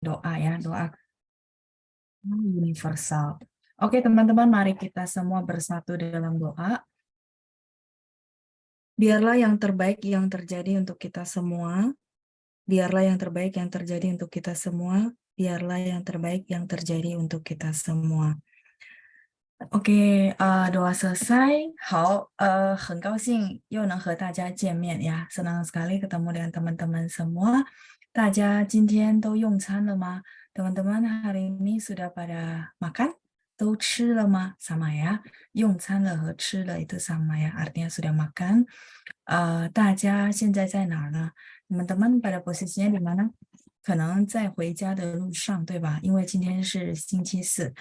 doa ya, doa universal. Oke, teman-teman, mari kita semua bersatu dalam doa. Biarlah yang terbaik yang terjadi untuk kita semua. Biarlah yang terbaik yang terjadi untuk kita semua. Biarlah yang terbaik yang terjadi untuk kita semua. OK，doa selesai. 好，很高兴又能和大家见面呀，senang sekali ketemu dengan teman-teman semua. 大家今天都用餐了吗？ Teman-teman hari ini sudah pada makan? 都吃了吗？ Sama ya. 用餐了和吃了 itu sama ya. Artinya sudah makan. 大家现在在哪儿呢？ Teman-teman pada posisinya di mana？ 可能在回家的路上，对吧？因为今天是星期四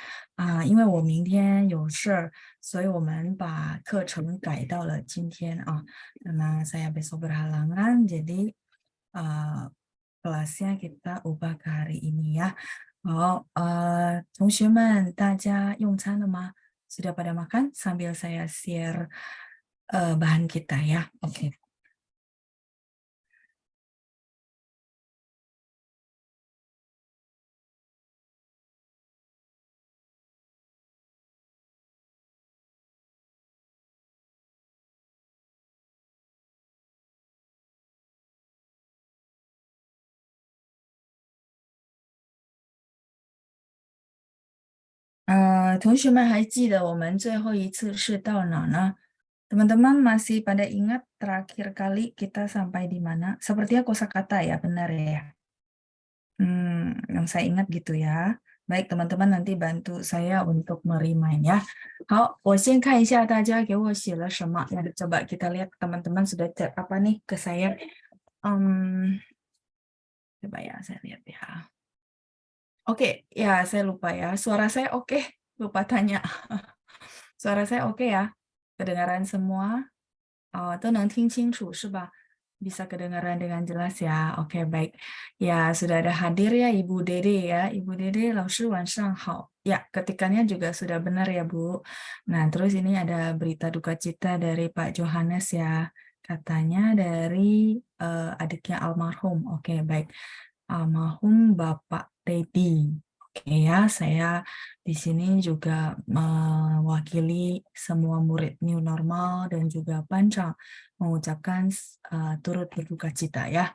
因为我明天有事儿，所以我们把课程改到了今天啊。Karena saya besok berhalangan, jadi kelasnya kita ubah ke hari ini ya. 好，同学们，大家用餐了吗？ Sudah pada makan? Sambil saya share bahan kita ya. Oke. Teman-teman 同学们还记得我们最后一次是到哪呢？ Teman-teman masih pada ingat terakhir kali kita sampai di mana? Sepertinya kosakata ya, benar ya? Yang saya ingat gitu ya. Baik, teman-teman nanti bantu saya untuk merimain ya. 好，我先看一下大家给我写了什么。Ya, coba kita lihat teman-teman sudah chat apa nih ke saya. Coba ya, saya lihat ya. Oke, ya saya lupa ya. Suara saya oke? Lupa tanya. Suara saya oke ya? Kedengaran semua? Itu 能听清楚是吧? Bisa kedengaran dengan jelas ya. Oke, baik. Ya, sudah ada hadir ya Ibu Dede ya. Ibu Dede, 老师晚上好. Ya, ketikannya juga sudah benar ya, Bu. Nah, terus ini ada berita duka cita dari Pak Johannes ya. Katanya dari adiknya almarhum. Oke, baik. Almarhum Bapak Teddy. Oke ya, saya di sini juga mewakili semua murid New Normal dan juga Pancang mengucapkan turut berduka cita ya.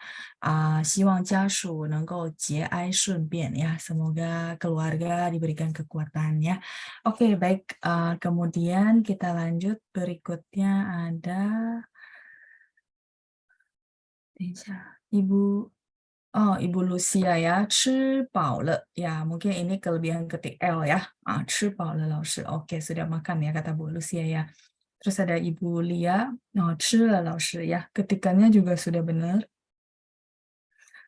希望家属能够节哀顺变ya. Semoga keluarga diberikan kekuatan ya. Oke, baik. Kemudian kita lanjut. Berikutnya ada Ibu Ibu Lucia ya, 吃饱了 ya, mungkin ini kelebihan ketik L ya. 吃饱了 老师. Oke, sudah makan ya kata Bu Lucia ya. Terus ada Ibu Lia, 吃了 老师 ya, ketikannya juga sudah benar.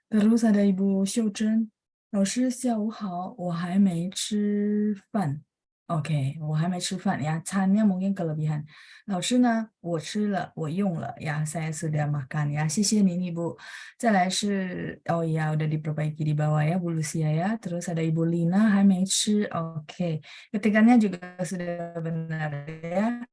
Terus ada Ibu Xiuzhen, 老师下午好，我还没吃饭。OK， 我还没吃饭 ya, cannya mungkin kelebihan. 老师呢，我吃了，我用了 ya, saya sudah makan ya. 谢谢您 Ibu. 再来是, oh ya, udah diperbaiki di bawah ya, Bu Lucia ya. Terus ada Ibu Lina, 还没吃. Oke, ketikannya juga sudah benar ya.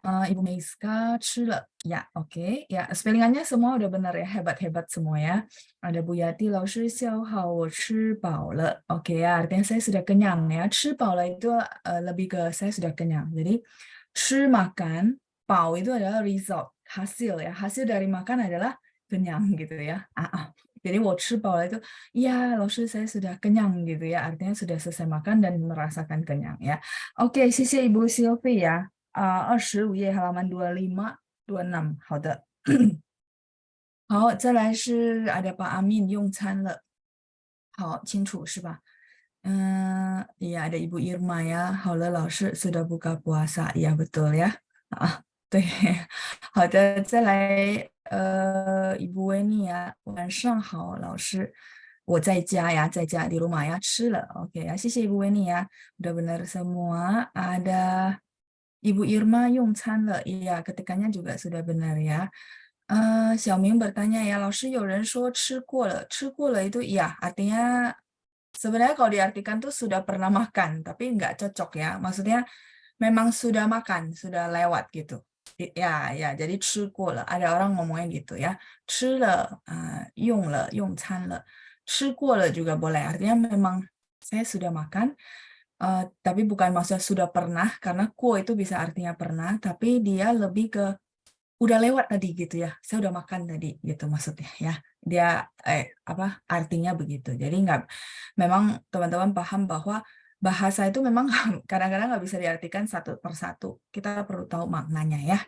Ibu Meiska, 吃了. Ya, oke. Ya, spellingannya semua udah benar ya, hebat-hebat semua ya. Ada Bu Yati, 老师下午好，我吃饱了. Oke ya, artinya saya sudah kenyang ya. 吃饱了 itu lebih ke saya sudah kenyang. Jadi, 吃 makan, 饱 itu adalah result, hasil ya. Hasil dari makan adalah kenyang gitu ya. Jadi, 我吃饱了 itu, ya 老师 saya sudah kenyang gitu ya. Artinya sudah selesai makan dan merasakan kenyang ya. Oke, 谢谢 Ibu Sylvie ya. 25页 halaman 25, 26. 好的。好，再来是 ada Pak Amin 用餐了。好，清楚是吧？iya ada Ibu Irma ya. 好了，老师 sudah buka puasa. Ya betul ya. 对，好的，再来Ibu Weni 呀，晚上好，老师。我在家呀，在家di rumah ya, 吃了. Oke ya, 谢谢 Ibu Weni ya. Udah benar semua. Ada Ibu Irma 用餐了. Iya, ketikannya juga sudah benar ya. 小明 bertanya ya, 老师有人说吃过了 itu iya, artinya sebenarnya kalau diartikan tuh sudah pernah makan, tapi nggak cocok ya. Maksudnya memang sudah makan, sudah lewat gitu. Ya, ya, jadi 吃过了. Ada orang ngomongnya gitu ya. 吃了, 用了, 用餐了.吃过了 juga boleh. Artinya memang saya sudah makan, tapi bukan maksudnya sudah pernah, karena ko itu bisa artinya pernah, tapi dia lebih ke udah lewat tadi gitu ya. Saya udah makan tadi gitu maksudnya ya. Dia artinya begitu. Jadi memang teman-teman paham bahwa bahasa itu memang kadang-kadang nggak bisa diartikan satu persatu. Kita perlu tahu maknanya ya.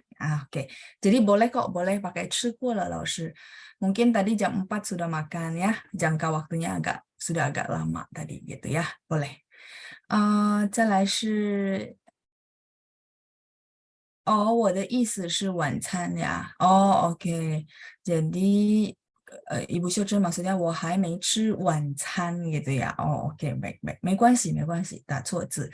Oke. Jadi boleh kok, boleh pakai 吃过了老师. Mungkin tadi jam 4 sudah makan ya. Jangka waktunya sudah agak lama tadi gitu ya. Boleh. 再来是我的意思是晚餐呀。OK. Jadi Ibu Syucun maksudnya 我还没吃晚餐 gitu ya. Oke, baik, baik. 没关系，没关系，打错字.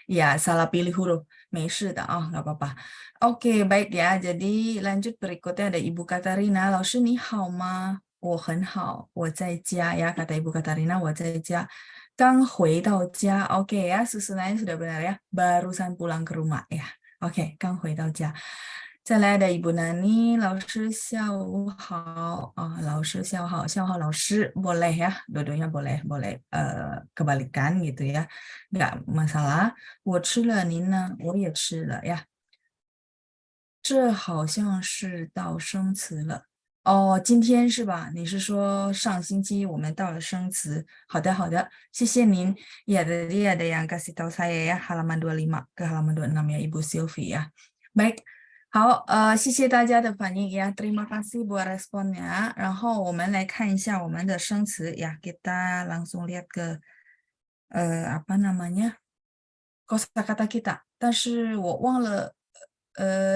Ya, salah pilih huruf. 没事的, nggak apa-apa. Oke, baik ya. Jadi lanjut berikutnya ada Ibu Katarina. 老师你好吗？我很好，我在家 ya. Kata Ibu Katarina, 我在家。刚回到家. Oke ya, susunannya sudah benar ya. Barusan pulang ke rumah ya. OK，刚回到家。再来的 Ibu Nani，老师下午好老师下午好，下午好老师 boleh ya, dua-duanya boleh, boleh kebalikan gitu ya, nggak masalah. 我吃了，您呢？我也吃了呀。这好像是到生词了。今天是吧？你是说上星期我们到了生词？好的，好的，谢谢您。Ya, tadi ada yang kasih tahu saya ya, halaman 25 ke halaman 26 ya, Ibu Sylvie ya. Baik, 好，谢谢大家的反应呀，terima kasih buat responnya. 然后我们来看一下我们的生词ya, kita langsung lihat ke apa namanya kosakata kita. 但是我忘了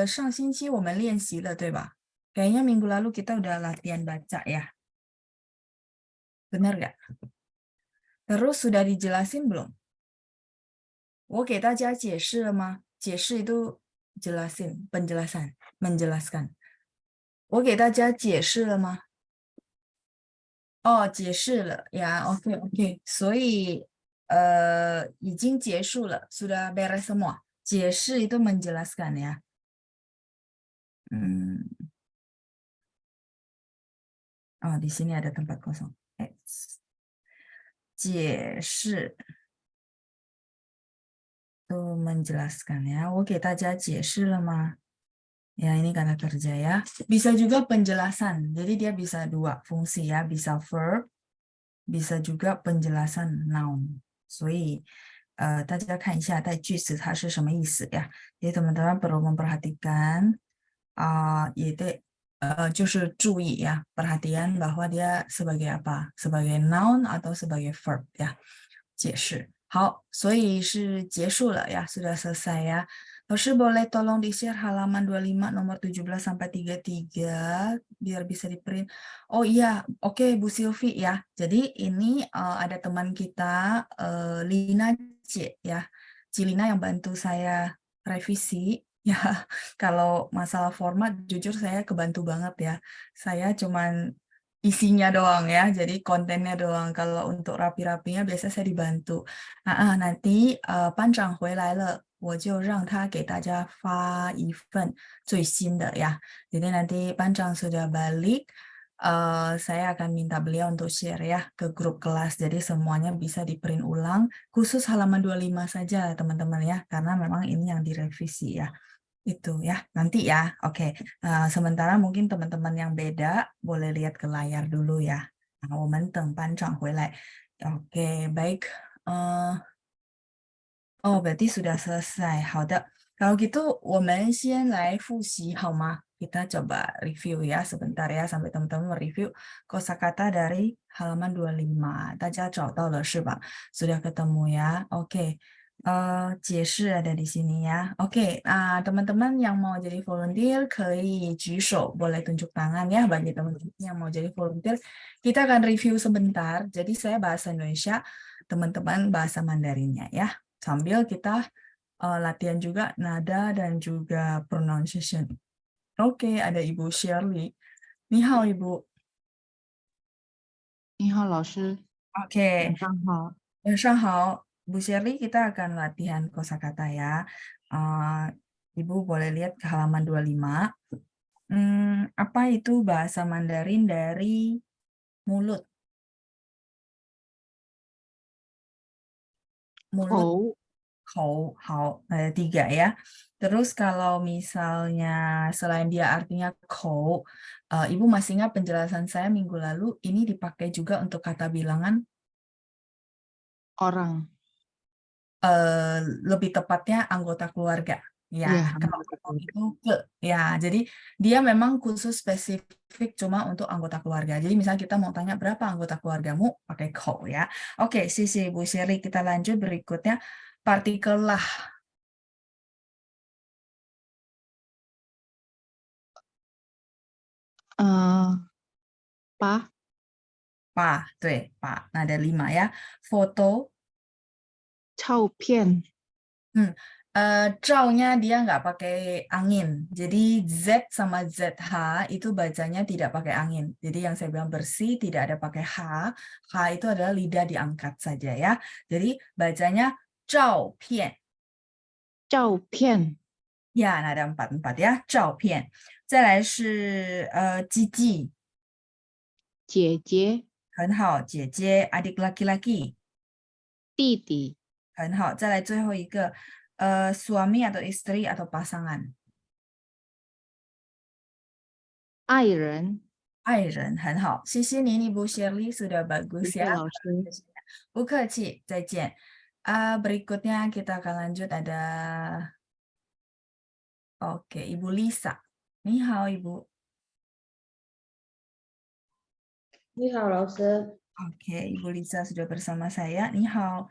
上星期我们练习了，对吧？Kayaknya minggu lalu kita udah latihan baca ya. Benar nggak? Terus sudah dijelasin belum? 我给大家解释了吗？解释 itu jelasin, penjelasan, menjelaskan. 我给大家解释了吗？解释了呀，OK OK，所以已经结束了，sudah beres semua。解释 itu menjelaskan ya。di sini ada tempat kosong. 解释 itu menjelaskan ya. 我给大家解释了吗？Ya, ini kata kerja ya. Bisa juga penjelasan. Jadi dia bisa dua fungsi ya, bisa verb, bisa juga penjelasan noun. 所以大家看一下在句子它是什么意思呀。Jadi teman-teman perlu memperhatikan就是注意ya, perhatian bahwa dia sebagai apa? Sebagai noun atau sebagai verb ya. 解释。好，所以是结束了ya, sudah selesai ya. Lalu boleh tolong di-share halaman 25 nomor 17 sampai 33 biar bisa di-print. Oh iya, oke Bu Sylvie ya. Jadi ini ada teman kita Lina C ya. Cilina yang bantu saya revisi ya. Kalau masalah format jujur saya kebantu banget ya. Saya cuman isinya doang ya, jadi kontennya doang. Kalau untuk rapi-rapinya biasa saya dibantu. Nanti 班长回来了，我就让他给大家发一份最新的ya. Jadi nanti 班长 sudah balik, saya akan minta beliau untuk share ya ke grup kelas. Jadi semuanya bisa di-print ulang, khusus halaman 25 saja teman-teman ya, karena memang ini yang direvisi ya. Itu ya, nanti ya. Oke. Sementara mungkin teman-teman yang beda boleh lihat ke layar dulu ya. 我们等班长回来. Oke, baik. Berarti sudah selesai. 好的. Kalau gitu, 我们先来复习好吗？ Kita coba review ya sebentar ya, sampai teman-teman mereview kosakata dari halaman 25. 大家找到了是吧？ Sudah ketemu ya. Oke. 解释 ada di sini ya. Oke, teman-teman yang mau jadi volunteer 可以举手, boleh tunjuk tangan ya bagi teman-teman yang mau jadi volunteer. Kita akan review sebentar. Jadi saya bahasa Indonesia, teman-teman bahasa Mandarinnya ya. Sambil kita latihan juga nada dan juga pronunciation. Oke, ada Ibu Shirley. 你好, Ibu. 你好，老师。Oke. 晚上好。晚上好, Bu Shirley, kita akan latihan kosakata ya. Ibu boleh lihat ke halaman 25. Apa itu bahasa Mandarin dari mulut? mulut, 口 口, hao, ada 3 ya. Terus kalau misalnya selain dia artinya kou, Ibu masih ingat penjelasan saya minggu lalu, ini dipakai juga untuk kata bilangan, orang. lebih tepatnya anggota keluarga. Ya, Iya, kalau anggota kou keluarga. itu ke, ya, jadi dia memang khusus spesifik cuma untuk anggota keluarga. Jadi misalnya kita mau tanya berapa anggota keluargamu, pakai kou ya. Oke, sisi Bu Shirley, kita lanjut berikutnya, partikel lah. Pa, Pa, tuh, pa. Nah, ada 5 ya. Foto, 照片 zhao-nya dia nggak pakai angin. Jadi Z sama ZH itu bacanya tidak pakai angin. Jadi yang saya bilang bersih tidak ada pakai H. H itu adalah lidah diangkat saja ya. Jadi bacanya zhao pian. 照片 Ya, nah ada 4 ya. Zhao pian. 再来是鸡鸡，姐姐很好，姐姐，adik laki-laki，弟弟很好。再来最后一个suami atau istri atau pasangan。爱人 爱人很好，谢谢你，Ibu Shirley sudah 谢 bagus 谢 ya. 老师。 Bukaci, 再见. Berikutnya kita akan lanjut ada, oke, Ibu Lisa. Ni hao, Ibu. 你好，老师。 Oke, Ibu Lisa sudah bersama saya. Ni hao.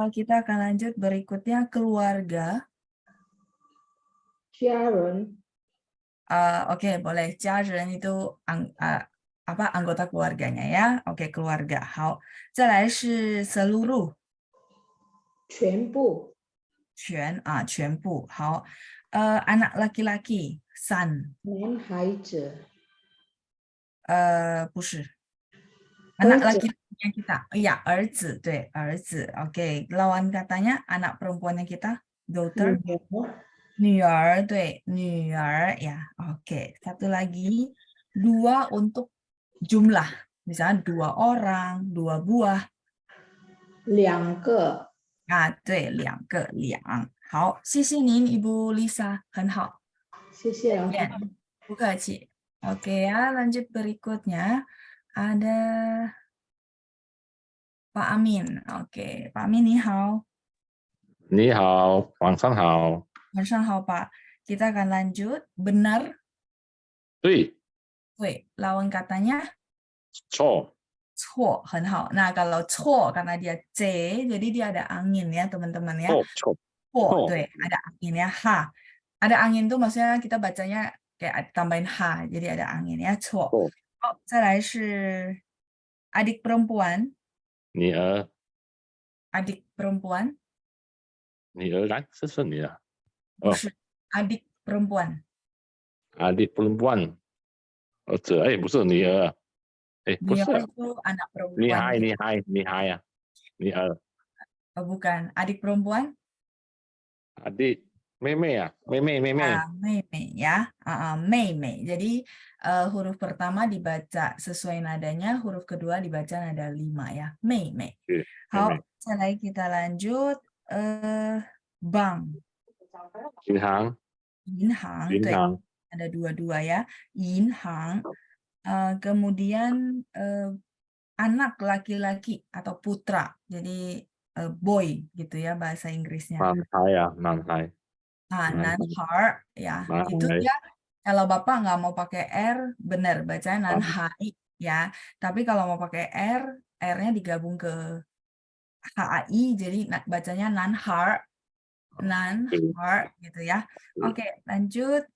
Kita akan lanjut berikutnya keluarga. 家人， Oke, boleh. 家人 itu apa anggota keluarganya ya. Oke, keluarga. Hao. 再来是 seluruh. 全部，全部好，anak laki-laki son 男孩子，不是 儿 anak 子， laki-lakinya kita, iya 儿子 对儿子，oke lawan katanya anak perempuannya kita 女 daughter 儿，女儿对女儿ya oke satu lagi 2 untuk jumlah misalnya 2 orang 2 buah 2个，对2个好谢谢您Ibu Lisa 很好。谢谢老师。 Buka, Ci. Oke ya, lanjut berikutnya. Ada Pak Amin. Oke, Pak Amin, ni hao. 你好，晚上好。 晚上好, Pak. Kita akan lanjut. Benar, 对， wait, lawan katanya 错， 错, 很好. Nah, kalau 错 karena dia C, jadi dia ada angin ya, teman-teman ya. 错， 错, 错， 对, ada angin ya. H. Ada angin tuh maksudnya kita bacanya kayak tambahin H, jadi ada angin ya. 错. 错。好，再来是 adik perempuan. 女儿， Adik perempuan. 女儿来，这是你的。 不是 adik perempuan. adik perempuan，儿子，哎，不是女儿，哎，不是， Dia itu anak 女 perempuan. 孩，女孩，女孩呀，女儿， Bukan adik perempuan. adik，妹妹啊，妹妹，妹妹， Mei ya. Mei. Jadi huruf pertama dibaca sesuai nadanya, huruf kedua dibaca nada 5 ya. Mei. 对，妹 好, 妹， kita lanjut. Bank. 银行， Yinhang. 银行， Ada 2 ya. Yinhang. Kemudian anak laki-laki atau putra. Jadi boy gitu ya bahasa Inggrisnya. 男孩呀，男孩， Nah, 男孩， nanhar ya. 男 Itu 孩， dia kalau Bapak nggak mau pakai R, benar bacanya Ah. nanhai ya. Tapi kalau mau pakai R, R-nya digabung ke HAI jadi bacanya nanhar. Nanhar gitu ya. Oke, lanjut.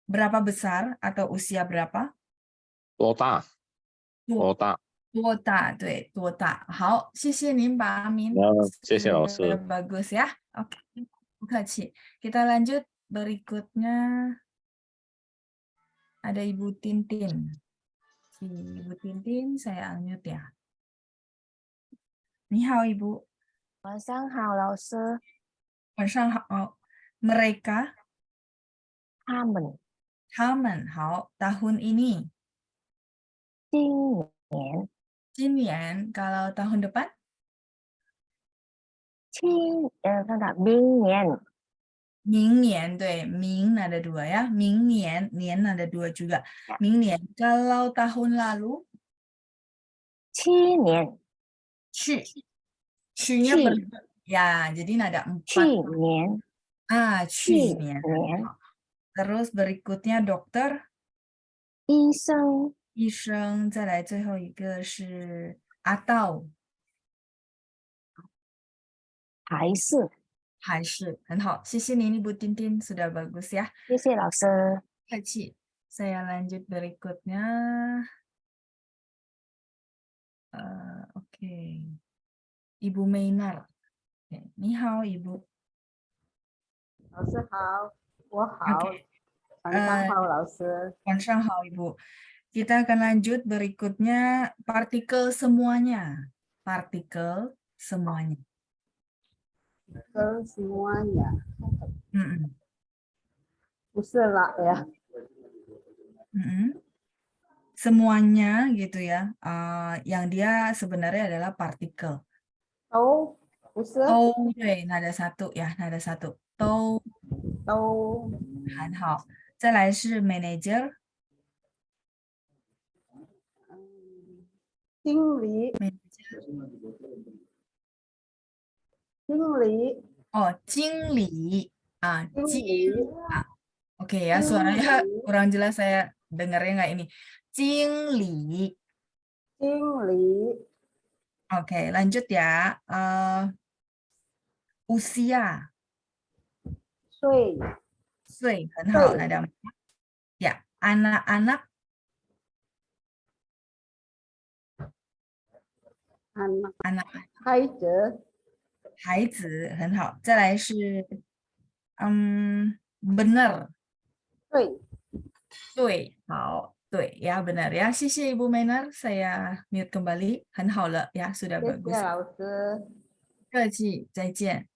Berapa besar atau usia berapa? 多大？多大？ 多大，对，多大。好，谢谢您，把Amin. 谢谢老 Sudah 师。 bagus ya. Oke, bukan Ci. Kita lanjut berikutnya. Ada Ibu Tintin. Si Ibu Tintin, saya unmute ya. Ni hao, Ibu. 晚上好，老师。 晚上好. Mereka, 他们 Taman, 好. Tahun ini. 今年 Jinian, kalau tahun depan? 看看明年明年对明ada dua ya 明年年ada dua juga 明年 kalau tahun lalu 7年去 去nya去 ya jadi nada 去 4 年 去 去 年 年 terus berikutnya dokter 医生医生再来最后一个是atau 还是很好谢谢您Ibu Tintin sudah bagus ya 谢谢老师 Haji saya lanjut berikutnya oke Ibu Meinar ni hao Ibu 老师好，我好， Oke. 晚上好，老师。 晚上好Ibu kita akan lanjut berikutnya partikel semuanya partikel semuanya 跟semuanya Mm-mm. 不是啦呀， Mm-mm. Semuanya gitu ya yang dia sebenarnya adalah partikel 都不是， 都对nada satu ya nada satu 都都很好再来是 manager 经理，经理， oh 经理经经理， Oke ya, suaranya 经理， kurang jelas saya dengarnya nggak ini. Jingli. 经理， Oke, lanjut ya. Usia. 岁， Sui, 很好, Sui. nada 4. Ya, anak-anak. anak，孩子，孩子,很好。再来是benar. 对， 对,好. 对, ya benar ya. 谢谢 Ibu Mener. Saya mute kembali. 很好了 ya, sudah 谢谢 bagus. 老师。客气，再见。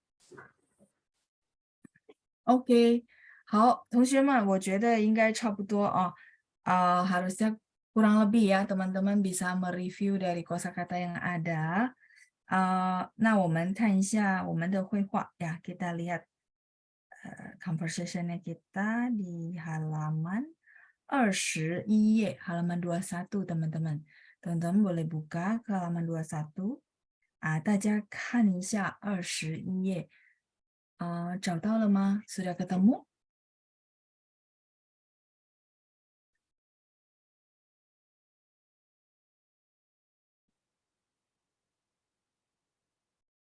OK，好，同学们，我觉得应该差不多啊。harusnya kurang lebih ya teman-teman bisa mereview dari kosakata yang ada. 那我们看一下我们的绘画ya. Kita lihat conversation-nya kita di halaman 21 页, halaman 21 teman-teman. Teman-teman boleh buka ke halaman 21. 大家看一下21页。找到了吗？Sudah ketemu？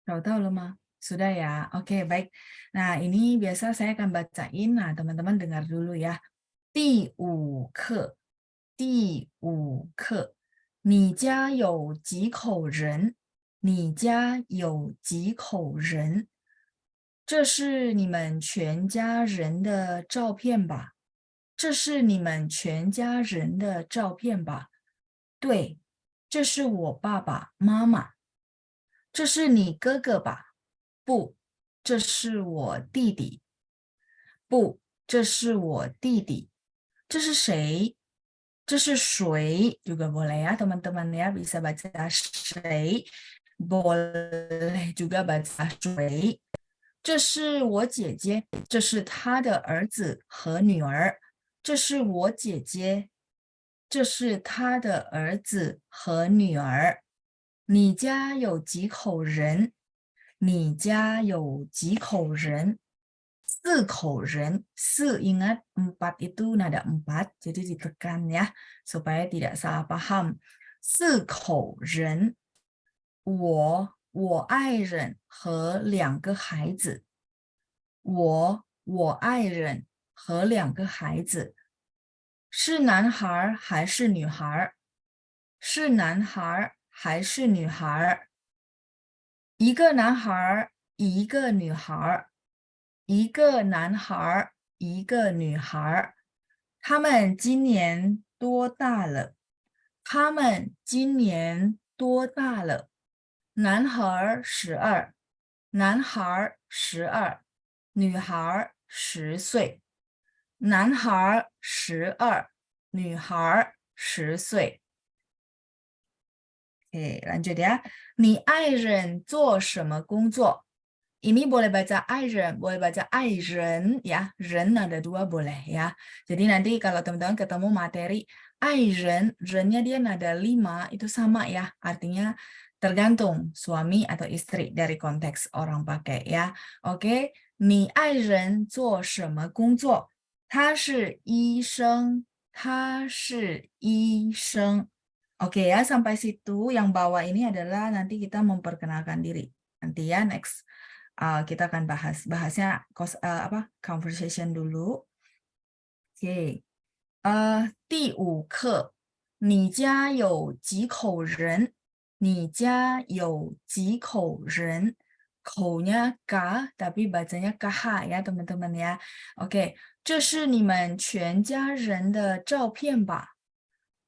找到了吗？Sudah ya. Oke, baik. Nah, ini biasa saya akan bacain. Nah, teman-teman dengar dulu ya. 第5课，第5课，你家有几口人？你家有几口人？这是你们全家人的照片吧？这是你们全家人的照片吧？对，这是我爸爸妈妈。这是你哥哥吧？不，这是我弟弟。不，这是我弟弟。这是谁？这是谁？juga boleh ya teman-teman ya bisa baca 谁 boleh juga baca 谁。这是我姐姐，这是她的儿子和女儿。这是我姐姐，这是她的儿子和女儿。你家有几口人？你家有几口人？4口人. 4 ingat 4 itu nada 4, jadi ditekan ya supaya tidak salah paham. 4口人，我爱人和2个孩子。我爱人和2个孩子。是男孩还是女孩？是男孩还是女孩？一个男孩，一个女孩。一个男孩，一个女孩。他们今年多大了？他们今年多大了？男孩12，男孩12，女孩10岁。男孩12，女孩10岁。lanjut ya. 你爱人做什么工作？ Ini boleh baca 爱人, boleh baca 爱人 ya. Ren ada 2 boleh ya. Jadi nanti kalau teman-teman ketemu materi 爱人, rennya dia nada 5 itu sama ya. Artinya tergantung suami atau istri dari konteks orang pakai ya. Oke, 你爱人做什么工作？他是医生，他是医生。Oke ya, sampai situ. Yang bawah ini adalah nanti kita memperkenalkan diri. Nanti ya, next. Kita akan bahasnya conversation dulu. Oke. 第5课，你家有几口人？你家有几口人？口nya ka, tapi bacanya kaha ya teman-teman ya. Oke, 这是你们全家人的照片吧？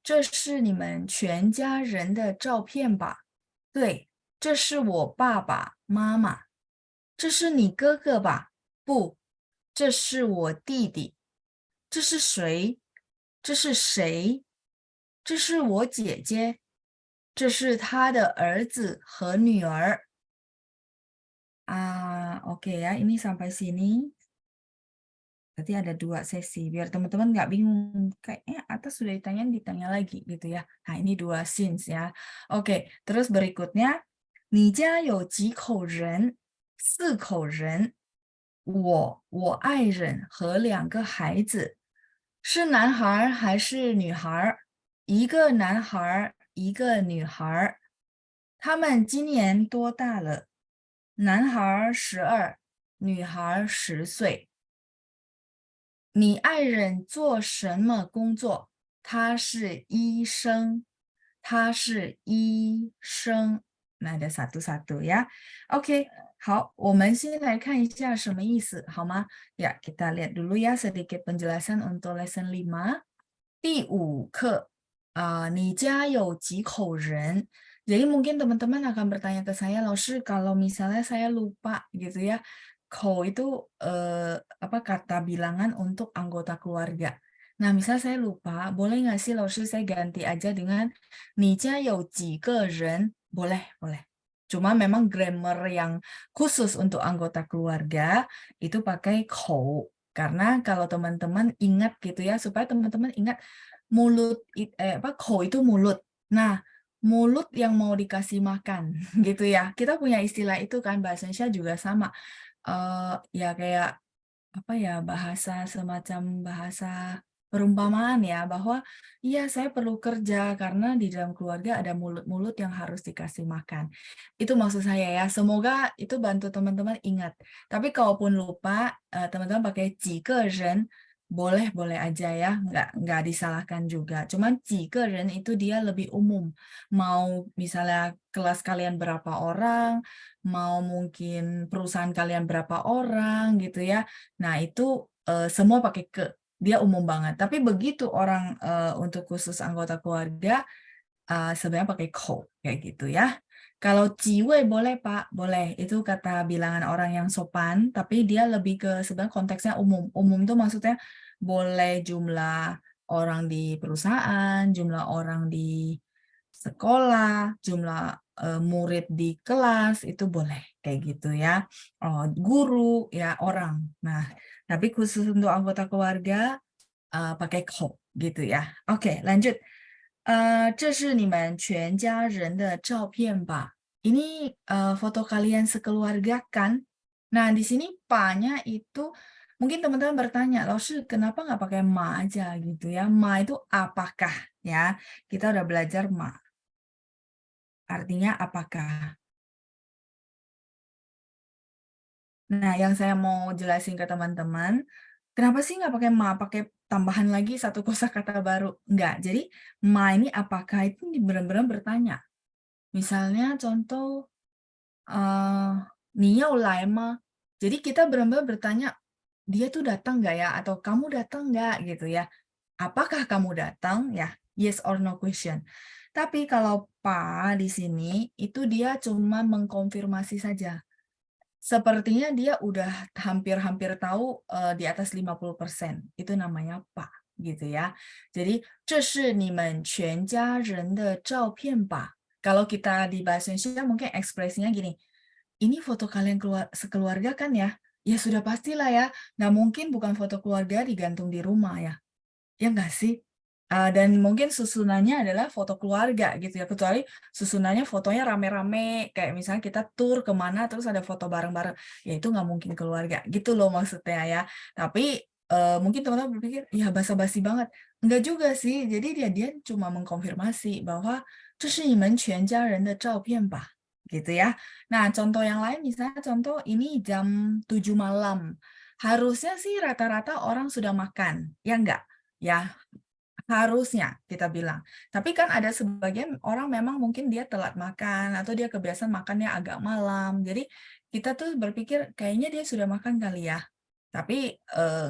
这是你们全家人的照片吧？对，这是我爸爸妈妈。这是你哥哥吧？不，这是我弟弟。这是谁？这是谁？这是我姐姐。这是他的儿子和女儿。Oke ya, ini sampai sini. Berarti ada 2 sesi, biar teman-teman nggak bingung. Kayaknya atas sudah ditanya lagi gitu ya. Nah, ini 2 scenes ya. Oke, terus berikutnya. 你家有几口人？4口人。我爱人和2个孩子。是男孩还是女孩？一个男孩，一个女孩。他们今年多大了？男孩12，女孩10岁。你爱人做什么工作？他是医生，他是医生。那ada satu-satu ya. Oke, 好，我们先来看一下什么意思，好吗？Ya, kita lihat dulu ya sedikit penjelasan untuk lesson 5. 第5课，你家有几口人？ Jadi mungkin teman-teman akan bertanya ke saya, Laoshi, kalau misalnya saya lupa gitu ya, kou itu kata bilangan untuk anggota keluarga. Nah, misalnya saya lupa, boleh nggak sih Laoshi saya ganti aja dengan 你家有几个人? Boleh, boleh. Cuma memang grammar yang khusus untuk anggota keluarga itu pakai kou. Karena kalau teman-teman ingat gitu ya, supaya teman-teman ingat mulut, kou itu mulut. Nah, mulut yang mau dikasih makan gitu ya. Kita punya istilah itu kan, bahasa Indonesia juga sama. Ya kayak apa ya, bahasa semacam bahasa perumpamaan ya, bahwa iya saya perlu kerja karena di dalam keluarga ada mulut-mulut yang harus dikasih makan. Itu maksud saya ya. Semoga itu bantu teman-teman ingat. Tapi kalaupun lupa, teman-teman pakai 几个人 boleh aja ya, nggak disalahkan juga. Cuman 几个人 itu dia lebih umum. Mau misalnya kelas kalian berapa orang, mau mungkin perusahaan kalian berapa orang gitu ya. Nah itu semua pakai ke, dia umum banget. Tapi begitu orang untuk khusus anggota keluarga, sebenarnya pakai ko, kayak gitu ya. Kalau jiwe boleh Pak, boleh. Itu kata bilangan orang yang sopan, tapi dia lebih ke sebenarnya konteksnya umum. Umum itu maksudnya boleh jumlah orang di perusahaan, jumlah orang di sekolah, jumlah murid di kelas, itu boleh. Kayak gitu ya. Guru, ya orang. Nah, tapi khusus untuk anggota keluarga, pakai ko, gitu ya. Oke, lanjut. 这是你们全家人的照片吧? Ini foto kalian sekeluarga kan? Nah, di sini pa-nya itu mungkin teman-teman bertanya, Laoshi kenapa nggak pakai ma aja gitu ya? Ma itu apakah ya? Kita udah belajar ma. Artinya apakah? Nah, yang saya mau jelasin ke teman-teman, kenapa sih nggak pakai ma, pakai tambahan lagi satu kosakata baru? Enggak, jadi ma ini apakah itu benar-benar bertanya. Misalnya contoh, ni yao lai ma? Jadi kita benar-benar bertanya, dia tuh datang nggak ya? Atau kamu datang nggak gitu ya? Apakah kamu datang? Ya, yes or no question. Tapi kalau pa di sini, itu dia cuma mengkonfirmasi saja. Sepertinya dia udah hampir-hampir tahu di atas 50%. Itu namanya pa gitu ya. Jadi, 这是你们全家人的照片吧? Kalau kita di bahasa Indonesia mungkin ekspresinya gini. ini foto kalian sekeluarga kan ya? Ya sudah pastilah ya, nggak mungkin bukan foto keluarga digantung di rumah ya. Ya nggak sih? Dan mungkin susunannya adalah foto keluarga gitu ya, kecuali susunannya fotonya rame-rame, kayak misalnya kita tur kemana terus ada foto bareng-bareng, ya itu nggak mungkin keluarga, gitu loh maksudnya ya. Tapi mungkin teman-teman berpikir, ya basa-basi banget. Enggak juga sih, jadi dia cuma mengkonfirmasi bahwa 这是你们全家人的照片吧? Gitu ya. Nah, contoh yang lain misalnya contoh ini jam 7 malam. Harusnya sih rata-rata orang sudah makan, ya enggak? Ya, harusnya kita bilang. Tapi kan ada sebagian orang memang mungkin dia telat makan atau dia kebiasaan makannya agak malam. Jadi kita tuh berpikir kayaknya dia sudah makan kali ya. Tapi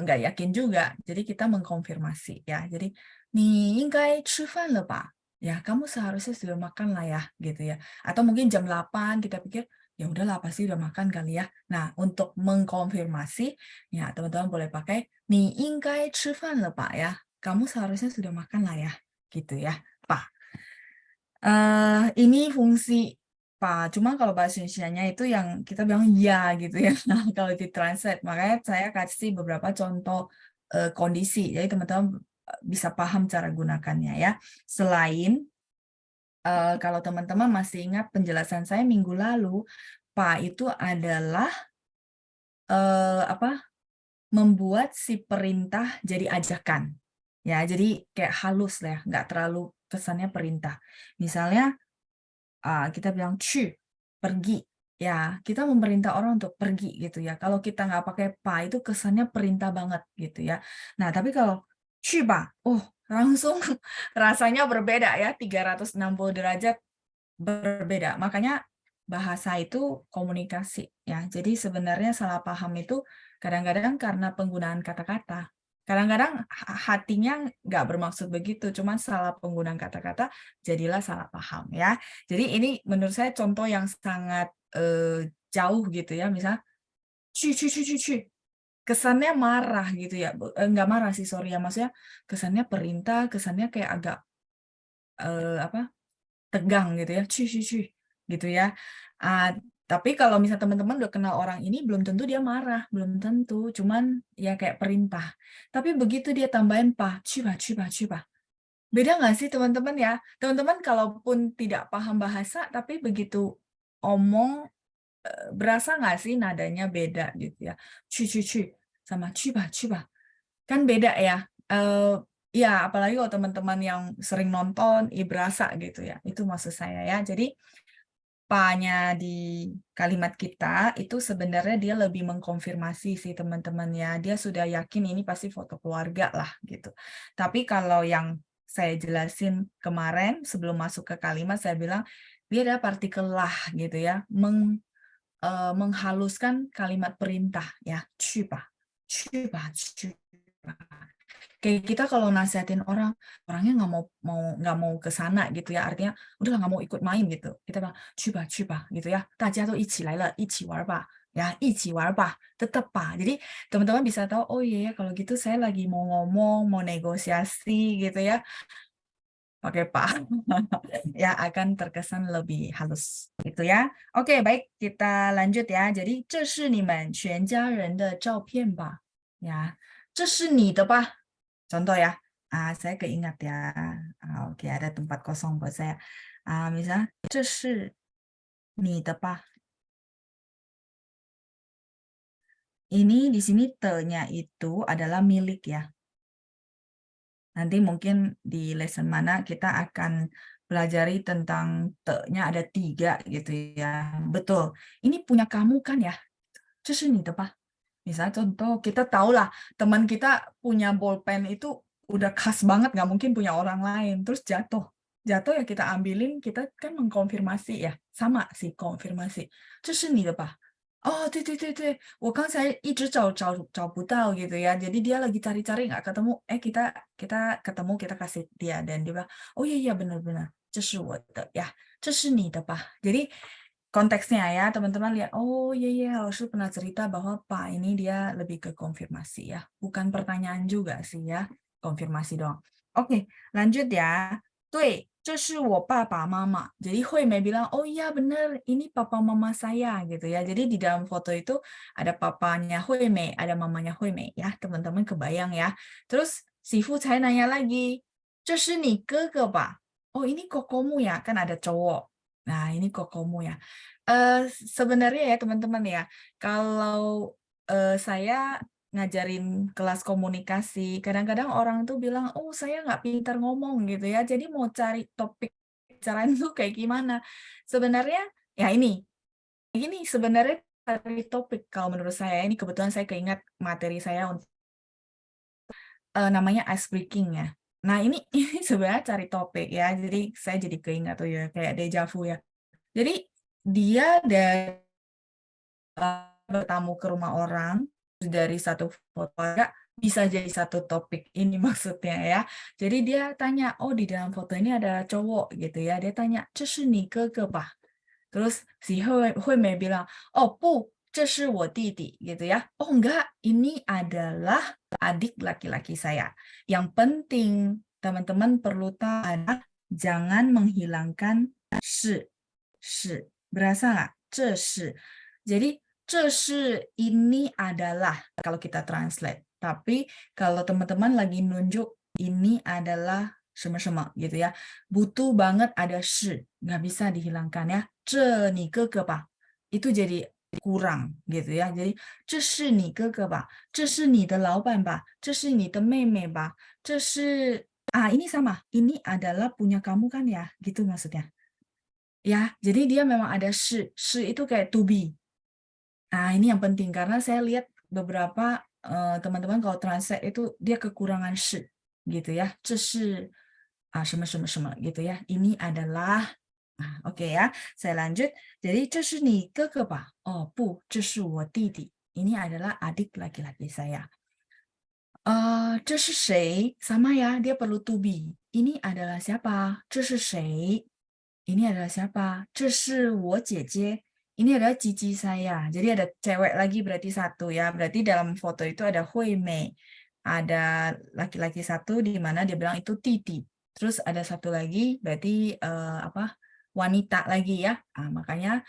nggak yakin juga. Jadi kita mengkonfirmasi ya. Jadi 你应该吃饭了吧? Ya, kamu seharusnya sudah makan lah ya, gitu ya. Atau mungkin jam 8 kita pikir ya udahlah pasti udah makan kali ya. Nah, untuk mengkonfirmasi ya teman-teman boleh pakai 你应该吃饭了吧 ya. Kamu seharusnya sudah makan lah ya, gitu ya, Pak. Ini fungsi Pak, cuma kalau bahasa Indonesianya itu yang kita bilang ya gitu ya. Nah, kalau ditranslate, makanya saya kasih beberapa contoh kondisi, jadi teman-teman bisa paham cara gunakannya ya. Selain kalau teman-teman masih ingat penjelasan saya minggu lalu, Pak itu adalah membuat si perintah jadi ajakan. Ya, jadi kayak halus lah ya, nggak terlalu kesannya perintah. Misalnya kita bilang 去, pergi. Ya, kita memerintah orang untuk pergi gitu ya. Kalau kita nggak pakai pa itu kesannya perintah banget gitu ya. Nah, tapi kalau 去吧, langsung rasanya berbeda ya, 360 derajat berbeda. Makanya bahasa itu komunikasi ya. Jadi sebenarnya salah paham itu kadang-kadang karena penggunaan kata-kata. Kadang-kadang hatinya nggak bermaksud begitu, cuman salah penggunaan kata-kata jadilah salah paham ya. Jadi ini menurut saya contoh yang sangat jauh gitu ya. Misal, 去. Kesannya marah gitu ya. Nggak marah sih, sorry ya. Maksudnya kesannya perintah, kesannya kayak agak tegang gitu ya, 去 gitu ya. Tapi kalau misal teman-teman udah kenal orang ini, belum tentu dia marah, belum tentu, cuman ya kayak perintah. Tapi begitu dia tambahin pa, 去吧. Beda nggak sih teman-teman ya? Teman-teman kalaupun tidak paham bahasa, tapi begitu omong, berasa nggak sih nadanya beda gitu ya? 去 sama 去吧. Kan beda ya. Ya, apalagi kalau teman-teman yang sering nonton, berasa gitu ya. Itu maksud saya ya. Jadi, pa-nya di kalimat kita itu sebenarnya dia lebih mengkonfirmasi sih teman-teman ya. Dia sudah yakin ini pasti foto keluarga lah gitu. Tapi kalau yang saya jelasin kemarin sebelum masuk ke kalimat, saya bilang dia ada partikel lah gitu ya. Menghaluskan kalimat perintah ya. 去吧. Kayak kita kalau nasihatin orang, orangnya nggak mau ke sana gitu ya, artinya udahlah nggak mau ikut main gitu. Kita bilang 去吧 gitu ya. 大家都一起来了，一起玩吧. Ya, 一起玩吧, tetap Pak. Jadi teman-teman bisa tahu, oh iya ya kalau gitu saya lagi mau ngomong, mau negosiasi gitu ya. Pakai Pak. Ya akan terkesan lebih halus gitu ya. Oke, baik, kita lanjut ya. Jadi 这是你们全家人的照片吧? Ya, 这是你的吧? Contoh ya, saya keingat ya. Oke, ada tempat kosong buat saya. Misalnya, 这是你的吧? Ini di sini te-nya itu adalah milik ya. Nanti mungkin di lesson mana kita akan pelajari tentang te-nya ada 3 gitu ya. Betul. Ini punya kamu kan ya? 这是你的吧? Misalnya contoh, kita tahulah teman kita punya bolpen itu udah khas banget, nggak mungkin punya orang lain. Terus jatuh ya kita ambilin, kita kan mengkonfirmasi ya. Sama sih konfirmasi. 这是你的吧? Oh, 对，我刚才一直找不到 gitu ya. Jadi dia lagi cari-cari nggak ketemu. Kita ketemu, kita kasih dia dan dia bilang, oh iya benar. 这是我的 ya. 这是你的吧? Jadi konteksnya ya teman-teman lihat, oh iya lalu pernah cerita bahwa Pak ini dia lebih ke konfirmasi ya. Bukan pertanyaan juga sih ya. Konfirmasi doang. Oke, lanjut ya. 对，这是我爸爸mama. Jadi Hui Mei bilang, oh iya benar, ini papa mama saya gitu ya. Jadi di dalam foto itu ada papanya Hui Mei, ada mamanya Hui Mei ya, teman-teman kebayang ya. Terus si Fu Cai nanya lagi, 这是你哥哥吧? Oh ini kokomu ya, kan ada cowok. Nah ini kokomu ya. Sebenarnya ya teman-teman ya, kalau saya ngajarin kelas komunikasi, kadang-kadang orang tuh bilang, oh saya nggak pintar ngomong gitu ya, jadi mau cari topik bicaraan tuh kayak gimana. Sebenarnya ya ini sebenarnya cari topik kalau menurut saya, ini kebetulan saya keingat materi saya untuk namanya ice breaking ya. Nah ini sebenarnya cari topik ya, jadi saya jadi keingat tuh ya, kayak deja vu ya. Jadi dia dari bertamu ke rumah orang, dari satu foto ya, bisa jadi satu topik ini maksudnya ya. Jadi dia tanya, oh di dalam foto ini ada cowok gitu ya. Dia tanya, 这是你哥哥吧? Terus si Hui Mei bilang, oh bu, 这是我弟弟 gitu ya. Oh enggak, ini adalah adik laki-laki saya. Yang penting teman-teman perlu tahu adalah jangan menghilangkan shi. Berasa nggak? 这是. Jadi 这是 ini adalah kalau kita translate. Tapi kalau teman-teman lagi nunjuk ini adalah sama-sama gitu ya. Butuh banget ada shi, nggak bisa dihilangkan ya. 这你哥哥吧? Itu jadi kurang gitu ya. Jadi 这是你哥哥吧? 这是你的老板吧? 这是你的妹妹吧? 这是ini sama. Ini adalah punya kamu kan ya? Gitu maksudnya. Ya, jadi dia memang ada shi. Shi itu kayak to be. Nah, ini yang penting karena saya lihat beberapa teman-teman kalau translate itu dia kekurangan shi gitu ya. 这是什么什么什么 gitu ya. Ini adalah oke ya. Saya lanjut. Jadi 这是你哥哥吧? Oh, 不，这是我弟弟. Ini adalah adik laki-laki saya. 这是谁? Sama ya, dia perlu to be. Ini adalah siapa? 这是谁? Ini adalah siapa? 这是我姐姐. Ini adalah cici saya. Jadi ada cewek lagi berarti satu ya. Berarti dalam foto itu ada Hui Mei. Ada laki-laki satu di mana dia bilang itu Titi. Terus ada satu lagi berarti wanita lagi ya. Makanya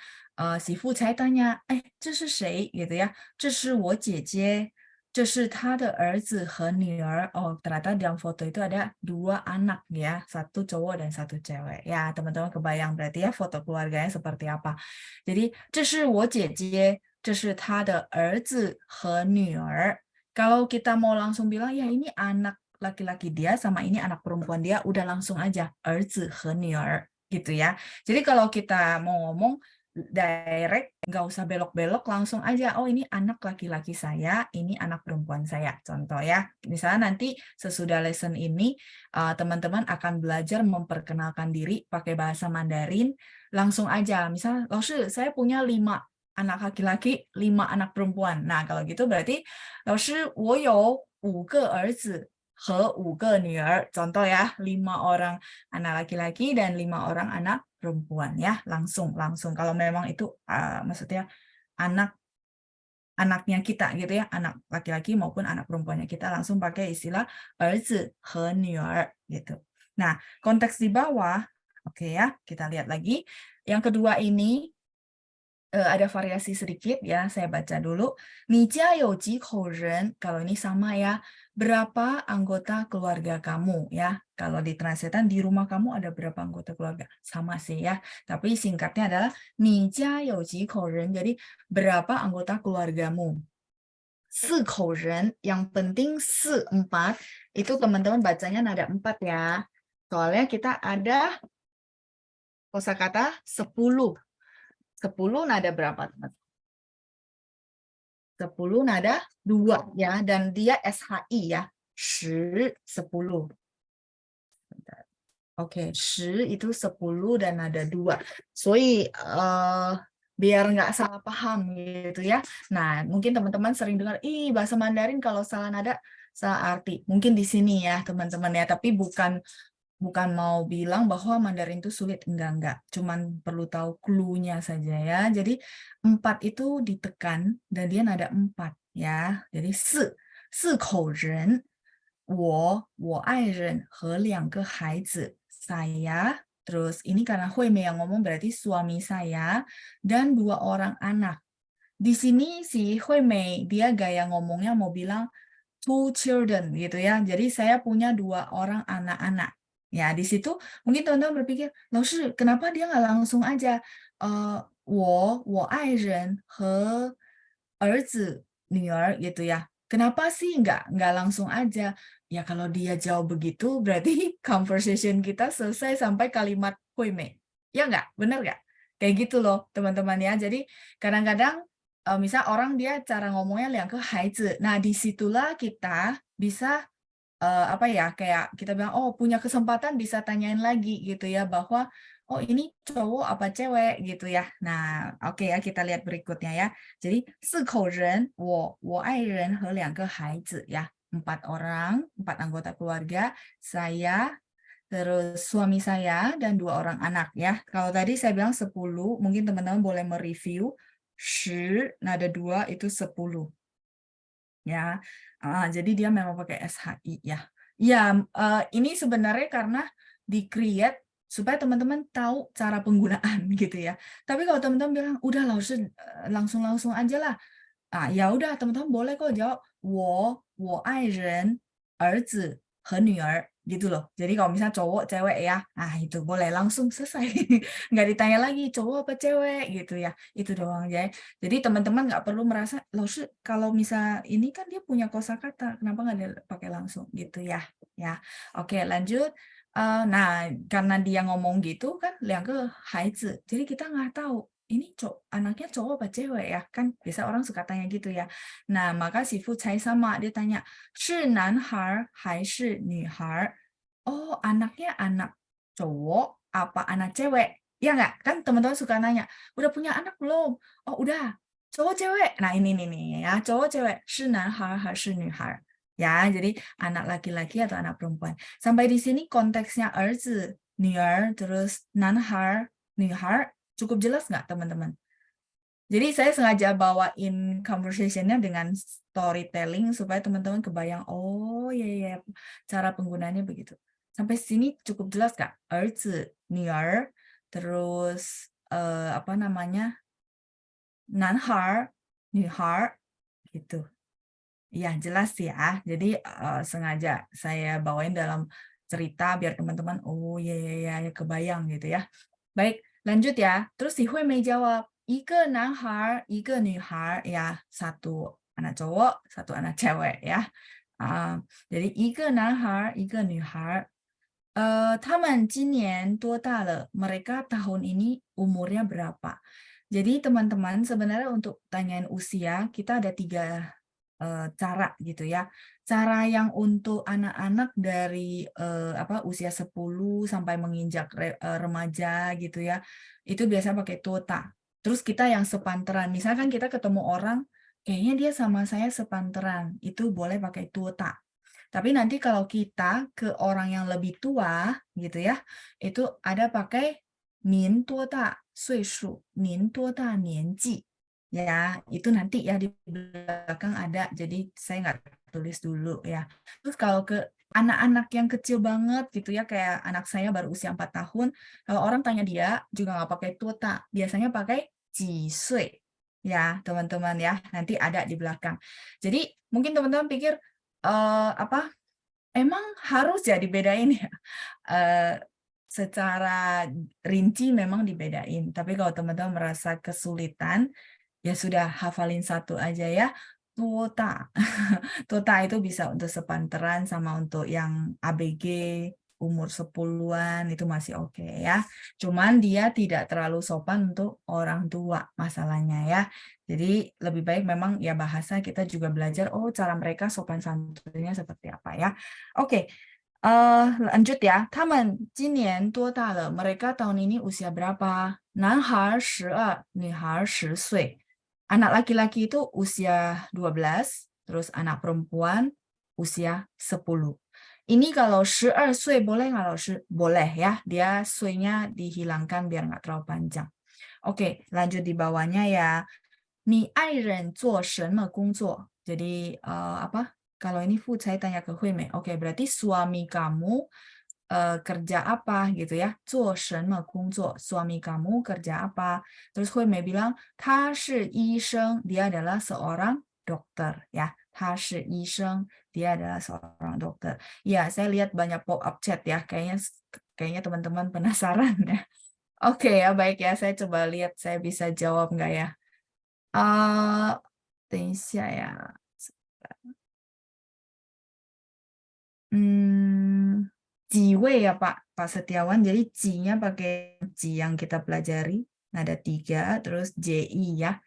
si Fu Cai tanya, 这是谁 gitu ya. 这是我姐姐. 这是他的儿子和女儿. Oh, ternyata dalam foto itu ada 2 anak ya, 1 cowok dan 1 cewek. Ya, teman-teman kebayang berarti ya foto keluarganya seperti apa. Jadi, 这是我姐姐, 这是他的儿子和女儿. Kalau kita mau langsung bilang, ya ini anak laki-laki dia sama ini anak perempuan dia, udah langsung aja, 儿子和女儿, gitu ya. Jadi kalau kita mau ngomong, direct, nggak usah belok-belok, langsung aja, oh ini anak laki-laki saya, ini anak perempuan saya, contoh ya. Misalnya nanti sesudah lesson ini, teman-teman akan belajar memperkenalkan diri pakai bahasa Mandarin, langsung aja, misalnya, 老师, saya punya 5 anak laki-laki, 5 anak perempuan. Nah, kalau gitu berarti, 老师,我有5个儿子和5个女儿, contoh ya, 5 orang anak laki-laki dan 5 orang anak perempuan ya, langsung kalau memang itu maksudnya anaknya kita gitu ya, anak laki-laki maupun anak perempuannya, kita langsung pakai istilah 儿子和女儿 gitu. Nah, konteks di bawah, oke ya, kita lihat lagi. Yang kedua ini ada variasi sedikit ya, saya baca dulu. 你家有几口人? Kalau ini sama ya, berapa anggota keluarga kamu ya. Kalau di translatean di rumah kamu ada berapa anggota keluarga? Sama sih ya. Tapi singkatnya adalah 你家有几口人? Jadi berapa anggota keluargamu? 4口人, yang penting 4, 4. Itu teman-teman bacanya nada 4 ya. Soalnya kita ada kosakata 10. 10 nada berapa, teman? 10 nada 2 ya, dan dia SHI ya. 10, 10. Oke, 10 itu 10 dan nada 2. Soalnya biar nggak salah paham gitu ya. Nah, mungkin teman-teman sering dengar, bahasa Mandarin kalau salah nada, salah arti. Mungkin di sini ya, teman-teman ya, tapi bukan mau bilang bahwa Mandarin itu sulit, enggak. Cuman perlu tahu clue-nya saja ya. Jadi 4 itu ditekan dan dia nada 4 ya. Jadi 4口人, 我爱人和2个孩子. Saya Terus ini karena Hui Mei yang ngomong berarti suami saya dan 2 orang anak. Di sini si Hui Mei dia gaya ngomongnya mau bilang 2 children gitu ya. Jadi saya punya 2 orang anak-anak. Ya, di situ mungkin teman-teman berpikir, "Laoshi, kenapa dia nggak langsung aja 我爱人和儿子女儿gitu ya. Kenapa sih nggak langsung aja? Ya kalau dia jawab begitu berarti conversation kita selesai sampai kalimat Hui Mei. Ya nggak? Bener nggak? Kayak gitu loh teman-teman ya. Jadi kadang-kadang misal orang dia cara ngomongnya 两个孩子. Nah disitulah kita bisa apa ya, kayak kita bilang, oh punya kesempatan bisa tanyain lagi gitu ya, bahwa oh ini cowok apa cewek gitu ya. Nah, oke ya, kita lihat berikutnya ya. Jadi 4口人，我爱人和2个孩子ya. 4 orang, 4 anggota keluarga, saya, terus suami saya dan 2 orang anak ya. Kalau tadi saya bilang 10, mungkin teman-teman boleh mereview 10 nada 2 itu 10 ya. Jadi dia memang pakai SHI ya. Ya, ini sebenarnya karena di-create supaya teman-teman tahu cara penggunaan gitu ya. Tapi kalau teman-teman bilang, udah langsung aja lah. Ya udah teman-teman boleh kok jawab 我爱人儿子和女儿gitu loh. Jadi kalau misalnya cowok cewek ya, itu boleh langsung selesai. Nggak ditanya lagi cowok apa cewek gitu ya. Itu doang ya. Jadi teman-teman nggak perlu merasa, loh kalau misal ini kan dia punya kosakata, kenapa nggak dia pakai langsung gitu ya. Ya, oke lanjut. Nah karena dia ngomong gitu kan 2个孩子, jadi kita nggak tahu ini anaknya cowok apa cewek ya, kan biasa orang suka tanya gitu ya. Nah maka si Fu Cai sama dia tanya 是男孩还是女孩? Oh anaknya anak cowok apa anak cewek? Ya nggak? Kan teman-teman suka nanya, udah punya anak belum? Oh udah, cowok cewek. Nah ini nih ya, cowok cewek 是男孩还是女孩? Ya, jadi anak laki-laki atau anak perempuan. Sampai di sini konteksnya 儿子, 女儿, terus 男孩, 女孩, cukup jelas nggak teman-teman? Jadi saya sengaja bawain conversation-nya dengan storytelling supaya teman-teman kebayang, oh ya cara penggunaannya begitu. Sampai sini cukup jelas nggak? 儿子, 女儿, terus apa namanya? 男孩, 女孩, gitu. Ya jelas ya. Jadi sengaja saya bawain dalam cerita biar teman-teman, oh ya kebayang gitu ya. Baik, lanjut ya. Terus si Hui Mei jawab, 一个男孩,一个女孩 ya, 1 anak cowok, 1 anak cewek ya. Jadi 一个男孩,一个女孩. 他们今年多大了? Mereka tahun ini umurnya berapa? Jadi teman-teman sebenarnya untuk tanyain usia kita ada 3 cara gitu ya. Cara yang untuk anak-anak dari usia 10 sampai menginjak remaja gitu ya. Itu biasanya pakai tuota. Terus kita yang sepanteran. Misalkan kita ketemu orang kayaknya dia sama saya sepanteran. Itu boleh pakai tuota. Tapi nanti kalau kita ke orang yang lebih tua gitu ya, itu ada pakai 您多大岁数, 您多大年纪. Ya, itu nanti ya di belakang ada, jadi saya nggak tulis dulu ya. Terus kalau ke anak-anak yang kecil banget gitu ya, kayak anak saya baru usia 4 tahun, kalau orang tanya dia juga nggak pakai tuota, biasanya pakai 几岁. Ya, teman-teman ya, nanti ada di belakang. Jadi mungkin teman-teman pikir, emang harus ya dibedain ya? Secara rinci memang dibedain, tapi kalau teman-teman merasa kesulitan, ya sudah hafalin 1 aja ya, tuota. Tuota itu bisa untuk sepanteran sama untuk yang ABG, umur 10-an itu masih oke ya. Cuman dia tidak terlalu sopan untuk orang tua masalahnya ya. Jadi lebih baik memang ya bahasa kita juga belajar, oh cara mereka sopan santunnya seperti apa ya. Oke. Lanjut ya. 他们今年多大了? Mereka tahun ini usia berapa? 男孩12, 女孩10岁. Anak laki-laki itu usia 12, terus anak perempuan usia 10. Ini kalau 12 岁 boleh nggak loh? Boleh ya. Dia suinya dihilangkan biar nggak terlalu panjang. Oke, lanjut di bawahnya ya. 你爱人做什么工作? Jadi apa? Kalau ini Fu Cai tanya ke Hui Mei. Oke, berarti suami kamu kerja apa gitu ya. 做什么工作, suami kamu kerja apa. Terus Hui Mei bilang, 他是医生, dia adalah seorang dokter ya. 他是医生, dia adalah seorang dokter. Ya, saya lihat banyak pop-up chat ya. Kayaknya teman-teman penasaran ya. Oke ya, baik ya. Saya coba lihat saya bisa jawab nggak ya. 等一下呀。几位ya Pak Setiawan. Jadi Ji-nya pakai Ji yang kita pelajari. Ada 3, terus JI ya.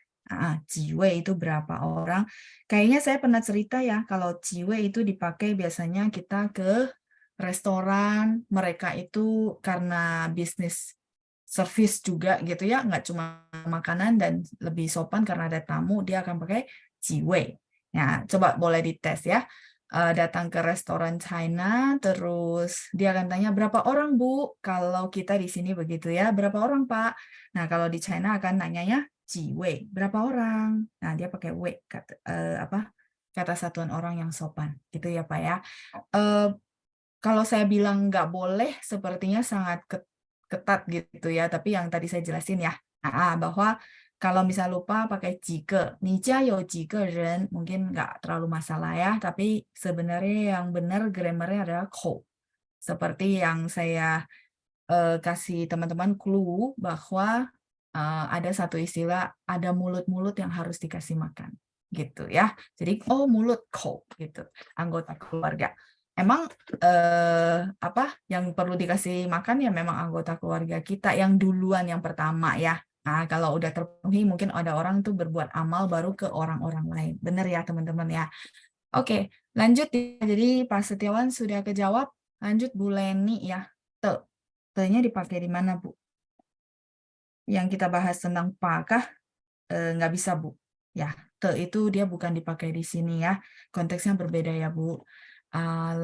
Jiwe itu berapa orang. Kayaknya saya pernah cerita ya, kalau jiwe itu dipakai biasanya kita ke restoran. Mereka itu karena bisnis service juga gitu ya, nggak cuma makanan dan lebih sopan karena ada tamu, dia akan pakai jiwe. Ya, coba boleh dites ya. Datang ke restoran China, terus dia akan tanya, berapa orang Bu? Kalau kita di sini begitu ya, berapa orang Pak? Nah, kalau di China akan nanyanya jiwe, berapa orang? Nah, dia pakai we, kata satuan orang yang sopan. Gitu ya Pak ya. Kalau saya bilang nggak boleh, sepertinya sangat ketat gitu ya. Tapi yang tadi saya jelasin ya, bahwa kalau misal lupa pakai jike, nija yo jike ren, mungkin nggak terlalu masalah ya. Tapi sebenarnya yang benar grammarnya adalah kou. Seperti yang saya kasih teman-teman clue bahwa ada satu istilah, ada mulut-mulut yang harus dikasih makan. Gitu ya. Jadi, mulut kou gitu, anggota keluarga. Emang yang perlu dikasih makan ya memang anggota keluarga kita yang duluan yang pertama ya. Nah, kalau udah terpenuhi mungkin ada orang tuh berbuat amal baru ke orang-orang lain. Benar ya teman-teman ya. Oke, lanjut ya. Jadi Pak Setiawan sudah kejawab. Lanjut Bu Leni ya. Te-nya dipakai di mana Bu? Yang kita bahas tentang pakah nggak bisa Bu. Ya, te itu dia bukan dipakai di sini ya. Konteksnya berbeda ya Bu.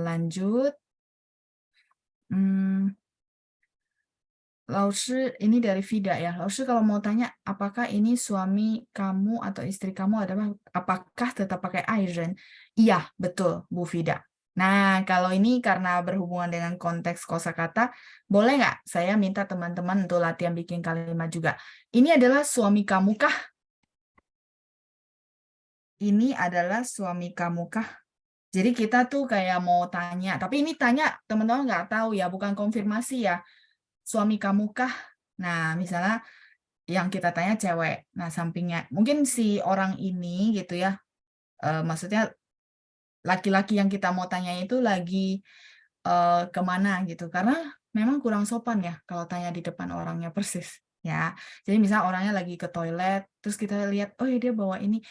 Lanjut. Laoshi, ini dari Vida ya. Laoshi kalau mau tanya, apakah ini suami kamu atau istri kamu adalah, apakah tetap pakai airen? Iya, betul Bu Vida. Nah, kalau ini karena berhubungan dengan konteks kosakata, boleh nggak saya minta teman-teman untuk latihan bikin kalimat juga. Ini adalah suami kamu kah? Ini adalah suami kamu kah? Jadi kita tuh kayak mau tanya, tapi ini tanya teman-teman nggak tahu ya, bukan konfirmasi ya. Suami kamu kah? Nah, misalnya yang kita tanya cewek. Nah, sampingnya mungkin si orang ini gitu ya. Maksudnya laki-laki yang kita mau tanya itu lagi kemana gitu. Karena memang kurang sopan ya kalau tanya di depan orangnya persis. Ya, jadi misalnya orangnya lagi ke toilet, terus kita lihat, oh ya dia bawa ini,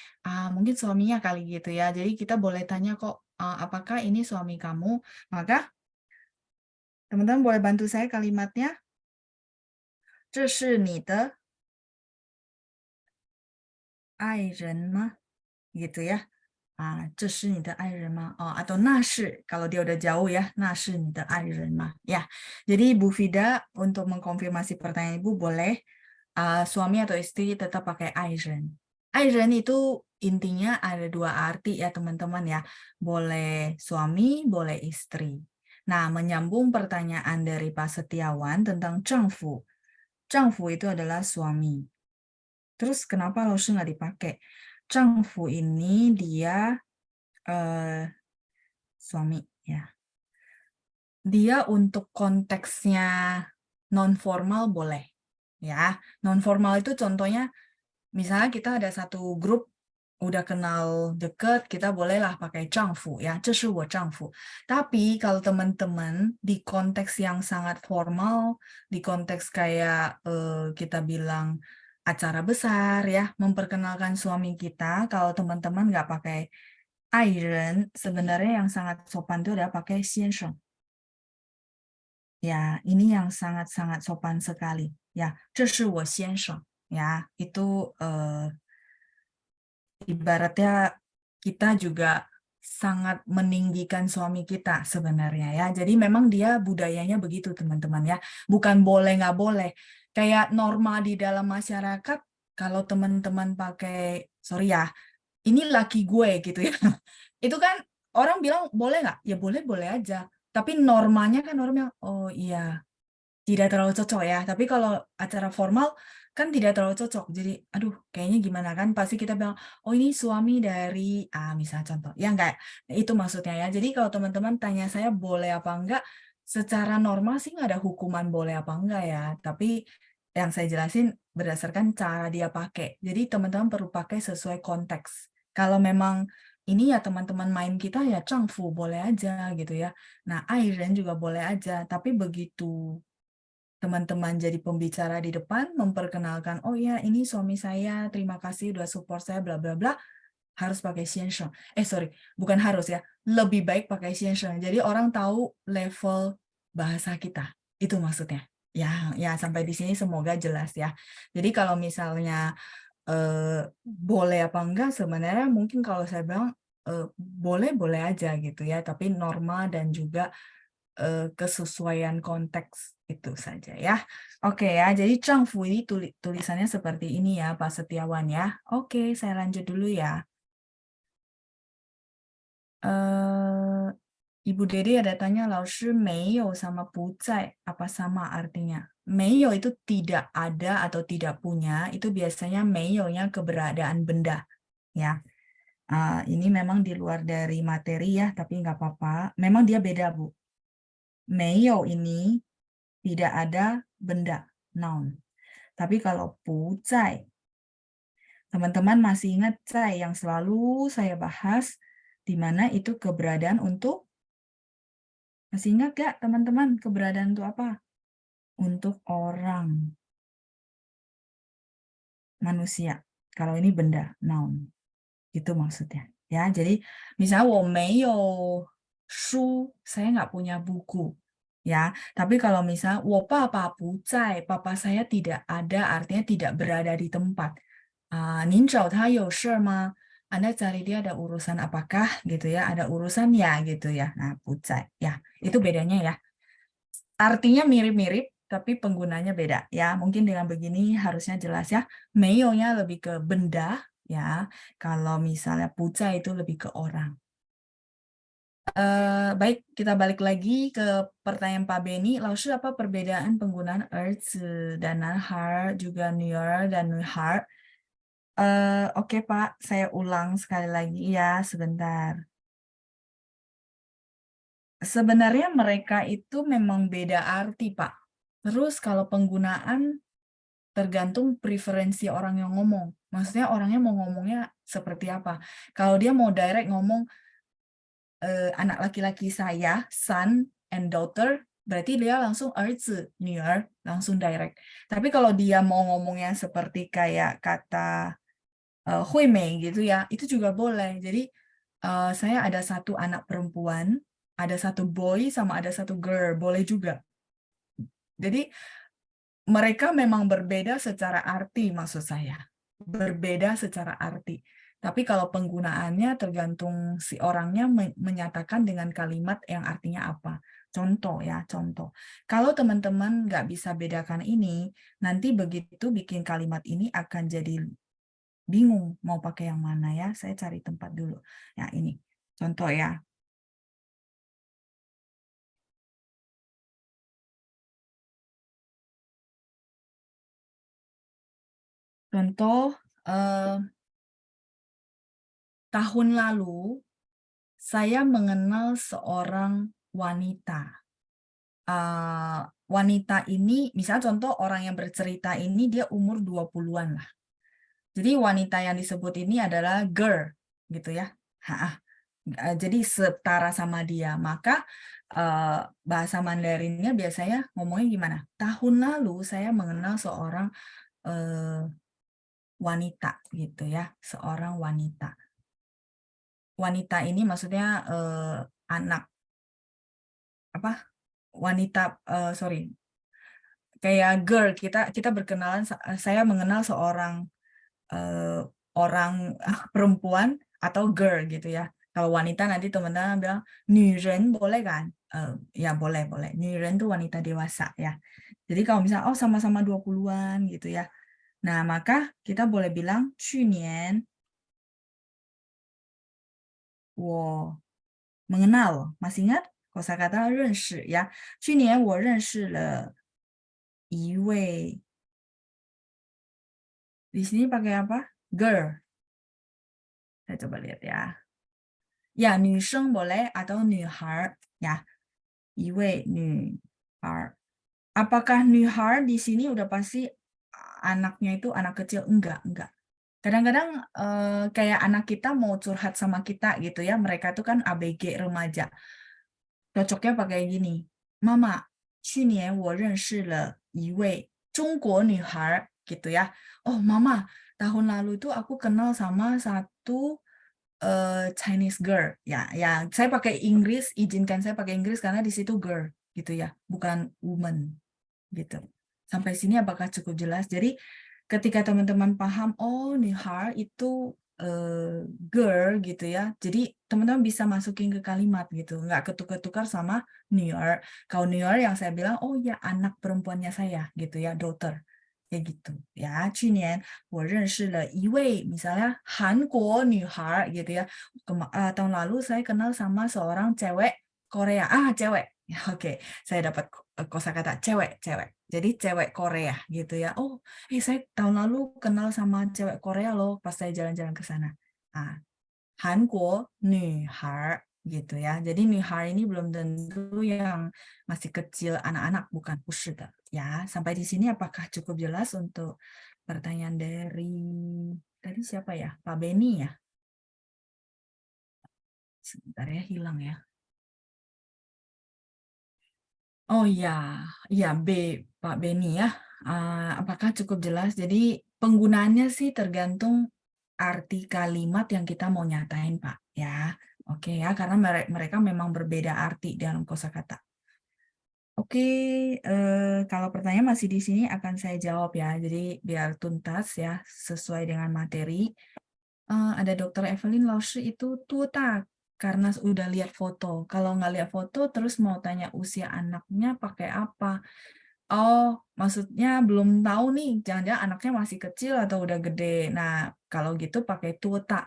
mungkin suaminya kali gitu ya. Jadi kita boleh tanya kok, apakah ini suami kamu? Maka teman-teman boleh bantu saya kalimatnya. 这是你的爱人吗? Gitu ya. 这是你的爱人吗? Atau 那是, kalau dia udah jauh ya, 那是你的爱人吗? Ya. Jadi Bu Vida untuk mengkonfirmasi pertanyaan Ibu boleh suami atau istri tetap pakai 爱人. 爱人itu intinya ada 2 arti ya teman-teman ya. Boleh suami, boleh istri. Nah, menyambung pertanyaan dari Pak Setiawan tentang 丈夫. 丈夫 itu adalah suami. Terus kenapa Laoshi nggak dipakai? 丈夫 ini dia suami ya. Dia untuk konteksnya non formal boleh ya. Non formal itu contohnya misalnya kita ada satu grup udah kenal deket, kita bolehlah pakai 丈夫 ya, 这是我丈夫. Tapi kalau teman-teman di konteks yang sangat formal, di konteks kayak kita bilang acara besar ya, memperkenalkan suami kita, kalau teman-teman nggak pakai 爱人, sebenarnya yang sangat sopan itu adalah pakai 先生. Ya, ini yang sangat-sangat sopan sekali. Ya, 这是我先生. Ya, itu ibaratnya kita juga sangat meninggikan suami kita sebenarnya ya. Jadi memang dia budayanya begitu teman-teman ya. Bukan boleh nggak boleh. Kayak norma di dalam masyarakat kalau teman-teman pakai, sorry ya, ini laki gue gitu ya. Itu kan orang bilang boleh nggak? Ya boleh-boleh aja. Tapi normanya kan orang bilang, oh iya, tidak terlalu cocok ya. Tapi kalau acara formal kan tidak terlalu cocok. Jadi, aduh, kayaknya gimana kan? Pasti kita bilang, oh ini suami dari, misalnya contoh. Ya enggak, itu maksudnya ya. Jadi kalau teman-teman tanya saya boleh apa enggak, secara normal sih nggak ada hukuman boleh apa enggak ya. Tapi yang saya jelasin berdasarkan cara dia pakai. Jadi teman-teman perlu pakai sesuai konteks. Kalau memang ini ya teman-teman main kita ya Changfu boleh aja gitu ya. Nah, Airen juga boleh aja. Tapi begitu teman-teman jadi pembicara di depan, memperkenalkan, oh ya ini suami saya, terima kasih udah support saya, bla bla bla, harus pakai xiansheng. Sorry, bukan harus ya, lebih baik pakai xiansheng. Jadi orang tahu level bahasa kita, itu maksudnya. Ya sampai di sini semoga jelas ya. Jadi kalau misalnya boleh apa enggak, sebenarnya mungkin kalau saya bilang boleh aja gitu ya, tapi norma dan juga kesesuaian konteks itu saja ya. Oke ya, jadi Changfu ini tulisannya seperti ini ya, Pak Setiawan ya. Oke, saya lanjut dulu ya. Ibu Dede ada tanya, Laoshi meiyo sama puzai, apa sama artinya? Meiyo itu tidak ada atau tidak punya, itu biasanya meiyo-nya keberadaan benda. Ya, ini memang di luar dari materi ya, tapi nggak apa-apa. Memang dia beda, Bu. Meiyo ini tidak ada benda, noun. Tapi kalau puzai, teman-teman masih ingat zai yang selalu saya bahas, di mana itu keberadaan untuk, masih ingat gak teman-teman keberadaan untuk apa? Untuk orang, manusia. Kalau ini benda, noun. Itu maksudnya. Ya, jadi misalnya 我没有书, saya nggak punya buku. Ya, tapi kalau misalnya 我爸爸不在, papa saya tidak ada, artinya tidak berada di tempat. 您找他有事吗? Anda cari dia ada urusan apakah gitu ya? Ada urusan ya gitu ya. Nah, 不在 ya. Itu bedanya ya. Artinya mirip-mirip, tapi penggunanya beda ya. Mungkin dengan begini harusnya jelas ya. 没有-nya lebih ke benda ya. Kalau misalnya puja itu lebih ke orang. Baik, kita balik lagi ke pertanyaan Pak Beni. Lalu apa perbedaan penggunaan erzi dan nanhar, juga nuer dan nuhar? Oke Pak, saya ulang sekali lagi ya, sebentar. Sebenarnya mereka itu memang beda arti, Pak. Terus kalau penggunaan tergantung preferensi orang yang ngomong. Maksudnya orangnya mau ngomongnya seperti apa. Kalau dia mau direct ngomong anak laki-laki saya, son and daughter, berarti dia langsung 儿子, 女儿, langsung direct. Tapi kalau dia mau ngomongnya seperti kayak kata 惠美gitu ya, itu juga boleh. Jadi saya ada satu anak perempuan, ada satu boy sama ada satu girl, boleh juga. Jadi mereka memang berbeda secara arti, maksud saya. Berbeda secara arti. Tapi kalau penggunaannya tergantung si orangnya menyatakan dengan kalimat yang artinya apa. Contoh ya, contoh. Kalau teman-teman nggak bisa bedakan ini, nanti begitu bikin kalimat ini akan jadi bingung mau pakai yang mana ya. Saya cari tempat dulu. Ya ini, contoh ya. Contoh, tahun lalu saya mengenal seorang wanita. Wanita ini, misalnya contoh orang yang bercerita ini dia umur 20-an lah. Jadi wanita yang disebut ini adalah girl, gitu ya. Jadi setara sama dia. Maka bahasa Mandarinnya biasanya ngomongnya gimana? Tahun lalu saya mengenal seorang wanita, gitu ya. Seorang wanita. Wanita ini maksudnya anak apa? Wanita, sorry, kayak girl, kita berkenalan, saya mengenal seorang orang perempuan atau girl gitu ya. Kalau wanita nanti teman-teman bilang 女人 boleh kan? Ya boleh. 女人 itu wanita dewasa ya. Jadi kalau misalnya oh sama-sama 20-an gitu ya. Nah, maka kita boleh bilang 去年我 mengenal. Masih ingat kosakata 认识 ya. 去年我认识了一位 di sini pakai apa? Girl. Saya coba lihat ya. Ya, 女生 boleh atau 女孩 ya. 一位女孩. Apakah 女孩 di sini udah pasti anaknya itu anak kecil? Enggak. Kadang-kadang kayak anak kita mau curhat sama kita gitu ya, mereka tuh kan ABG remaja. Cocoknya pakai gini. Mama, 去年我认识了一位中国女孩 gitu ya. Oh, Mama, tahun lalu itu aku kenal sama satu Chinese girl. Ya, saya pakai Inggris, izinkan saya pakai Inggris karena di situ girl gitu ya, bukan woman gitu. Sampai sini apakah cukup jelas? Jadi ketika teman-teman paham, oh, nihar itu girl gitu ya. Jadi teman-teman bisa masukin ke kalimat gitu, nggak ketukar-tukar sama New-er. Kalau New-er yang saya bilang, oh ya anak perempuannya saya gitu ya, daughter. Kayak gitu ya. 去年我认识了一位 misalnya 韩国女孩 gitu ya. Tahun lalu saya kenal sama seorang cewek Korea. Cewek. Ya, oke. Saya dapat kosakata cewek. Jadi cewek Korea gitu ya. Oh, saya tahun lalu kenal sama cewek Korea loh pas saya jalan-jalan ke sana. Hanguo Nuhar gitu ya. Jadi Nuhar ini belum tentu yang masih kecil anak-anak, bukan usida ya. Sampai di sini apakah cukup jelas untuk pertanyaan dari tadi siapa ya? Pak Beni ya? Sebentar ya, hilang ya. Oh iya, B, Pak Beni ya. Apakah cukup jelas? Jadi penggunaannya sih tergantung arti kalimat yang kita mau nyatain, Pak. Ya, oke ya, karena mereka memang berbeda arti dalam kosakata. Oke, kalau pertanyaan masih di sini akan saya jawab ya. Jadi biar tuntas ya, sesuai dengan materi. Ada Dr. Evelyn Lausche itu tuta karena udah lihat foto. Kalau nggak lihat foto terus mau tanya usia anaknya pakai apa? Oh, maksudnya belum tahu nih, jangan-jangan anaknya masih kecil atau udah gede. Nah, kalau gitu pakai tuta,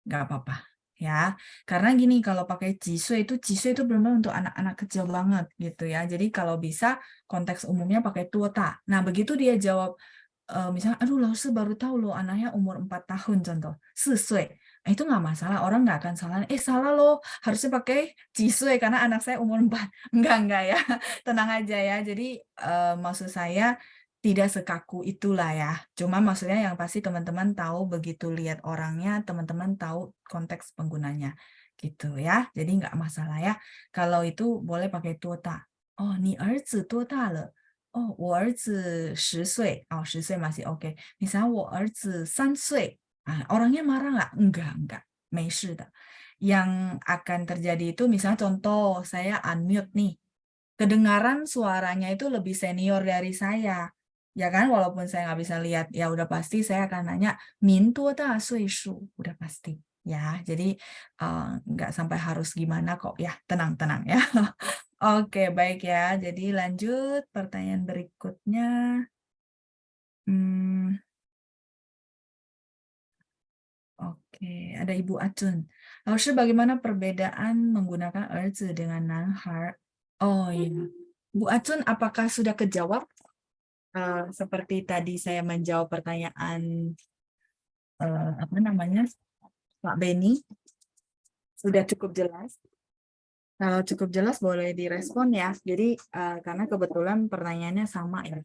nggak apa-apa. Ya, karena gini, kalau pakai jisui itu benar-benar untuk anak-anak kecil banget gitu ya. Jadi kalau bisa konteks umumnya pakai tuta. Nah, begitu dia jawab, misalnya, aduh Lause baru tahu loh anaknya umur 4 tahun contoh, 4 岁. Itu nggak masalah, orang nggak akan salah, salah loh, harusnya pakai 几岁 karena anak saya umur 4. Enggak ya, tenang aja ya. Jadi maksud saya tidak sekaku itulah ya. Cuma maksudnya yang pasti teman-teman tahu begitu lihat orangnya, teman-teman tahu konteks penggunanya gitu ya. Jadi nggak masalah ya. Kalau itu boleh pakai tuota. Oh, 你儿子多大了? Oh, 我儿子10岁. Oh, 10岁 masih oke. Misalnya 我儿子3岁. Orangnya marah nggak? Enggak. 没事的. Yang akan terjadi itu misalnya contoh, saya unmute nih. Kedengaran suaranya itu lebih senior dari saya. Ya kan, walaupun saya nggak bisa lihat, ya udah pasti saya akan nanya, 您多大岁数? Udah pasti. Ya, jadi nggak sampai harus gimana kok. Ya, tenang ya. Oke, baik ya. Jadi lanjut pertanyaan berikutnya. Oke, ada Ibu Acun. Lalu bagaimana perbedaan menggunakan erzi dengan nanhar? Oh iya. Bu Acun, apakah sudah kejawab? Seperti tadi saya menjawab pertanyaan Pak Beni. Sudah cukup jelas? Kalau cukup jelas boleh direspon ya. Jadi karena kebetulan pertanyaannya sama ya.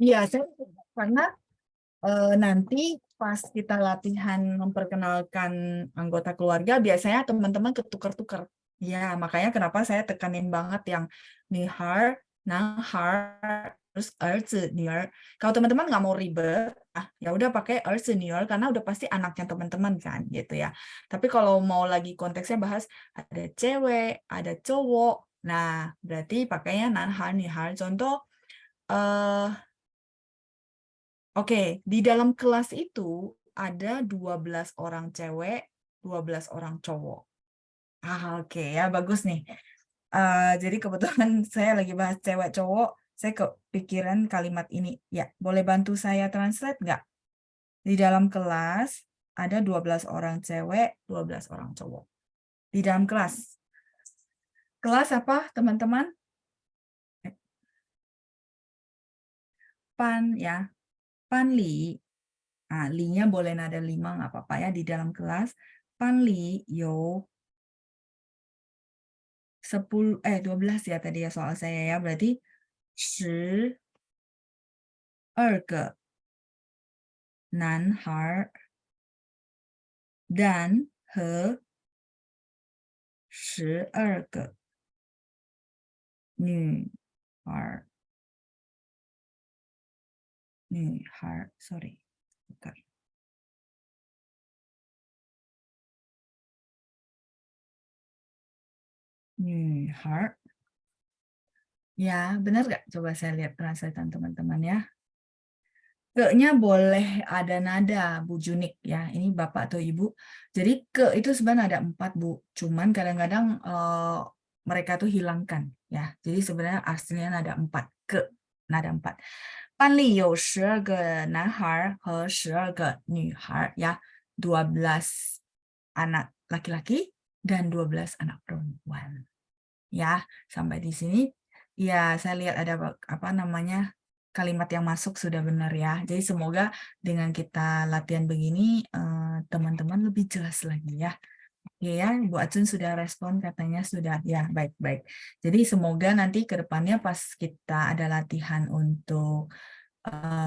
Iya, saya karena nanti pas kita latihan memperkenalkan anggota keluarga, biasanya teman-teman ketukar-tukar. Ya, makanya kenapa saya tekanin banget yang nihar, nanhar, terus erzi, nier. Kalau teman-teman nggak mau ribet, ya udah pakai erzi, nier, karena udah pasti anaknya teman-teman kan, gitu ya. Tapi kalau mau lagi konteksnya bahas ada cewek, ada cowok, nah berarti pakainya nanhar, nihar. Contoh, Oke, di dalam kelas itu ada 12 orang cewek, 12 orang cowok. Oke ya, bagus nih. Jadi kebetulan saya lagi bahas cewek cowok, saya kepikiran kalimat ini. Ya, boleh bantu saya translate nggak? Di dalam kelas ada 12 orang cewek, 12 orang cowok. Di dalam kelas. Kelas apa, teman-teman? Pan ya. Panli. Nah, li-nya boleh nada 5 nggak apa-apa ya di dalam kelas. Panli yo 12 ya tadi ya soal saya ya. Berarti 12个男孩 dan 和12个女孩 sorry bukan. Nyuhar. Ya, benar nggak? Coba saya lihat translatean teman-teman ya. Ke-nya boleh ada nada, Bu Junik ya. Ini Bapak atau Ibu. Jadi ke itu sebenarnya ada 4, Bu. Cuman kadang-kadang mereka tuh hilangkan ya. Jadi sebenarnya aslinya nada 4. Ke, nada 4. 班里有12个男孩和12个女孩 ya. 12 anak laki-laki dan 12 anak perempuan. Ya, sampai di sini ya saya lihat ada apa namanya kalimat yang masuk sudah benar ya. Jadi semoga dengan kita latihan begini teman-teman lebih jelas lagi ya. Oke ya, Bu Acun sudah respon katanya sudah ya, baik-baik. Jadi semoga nanti ke depannya pas kita ada latihan untuk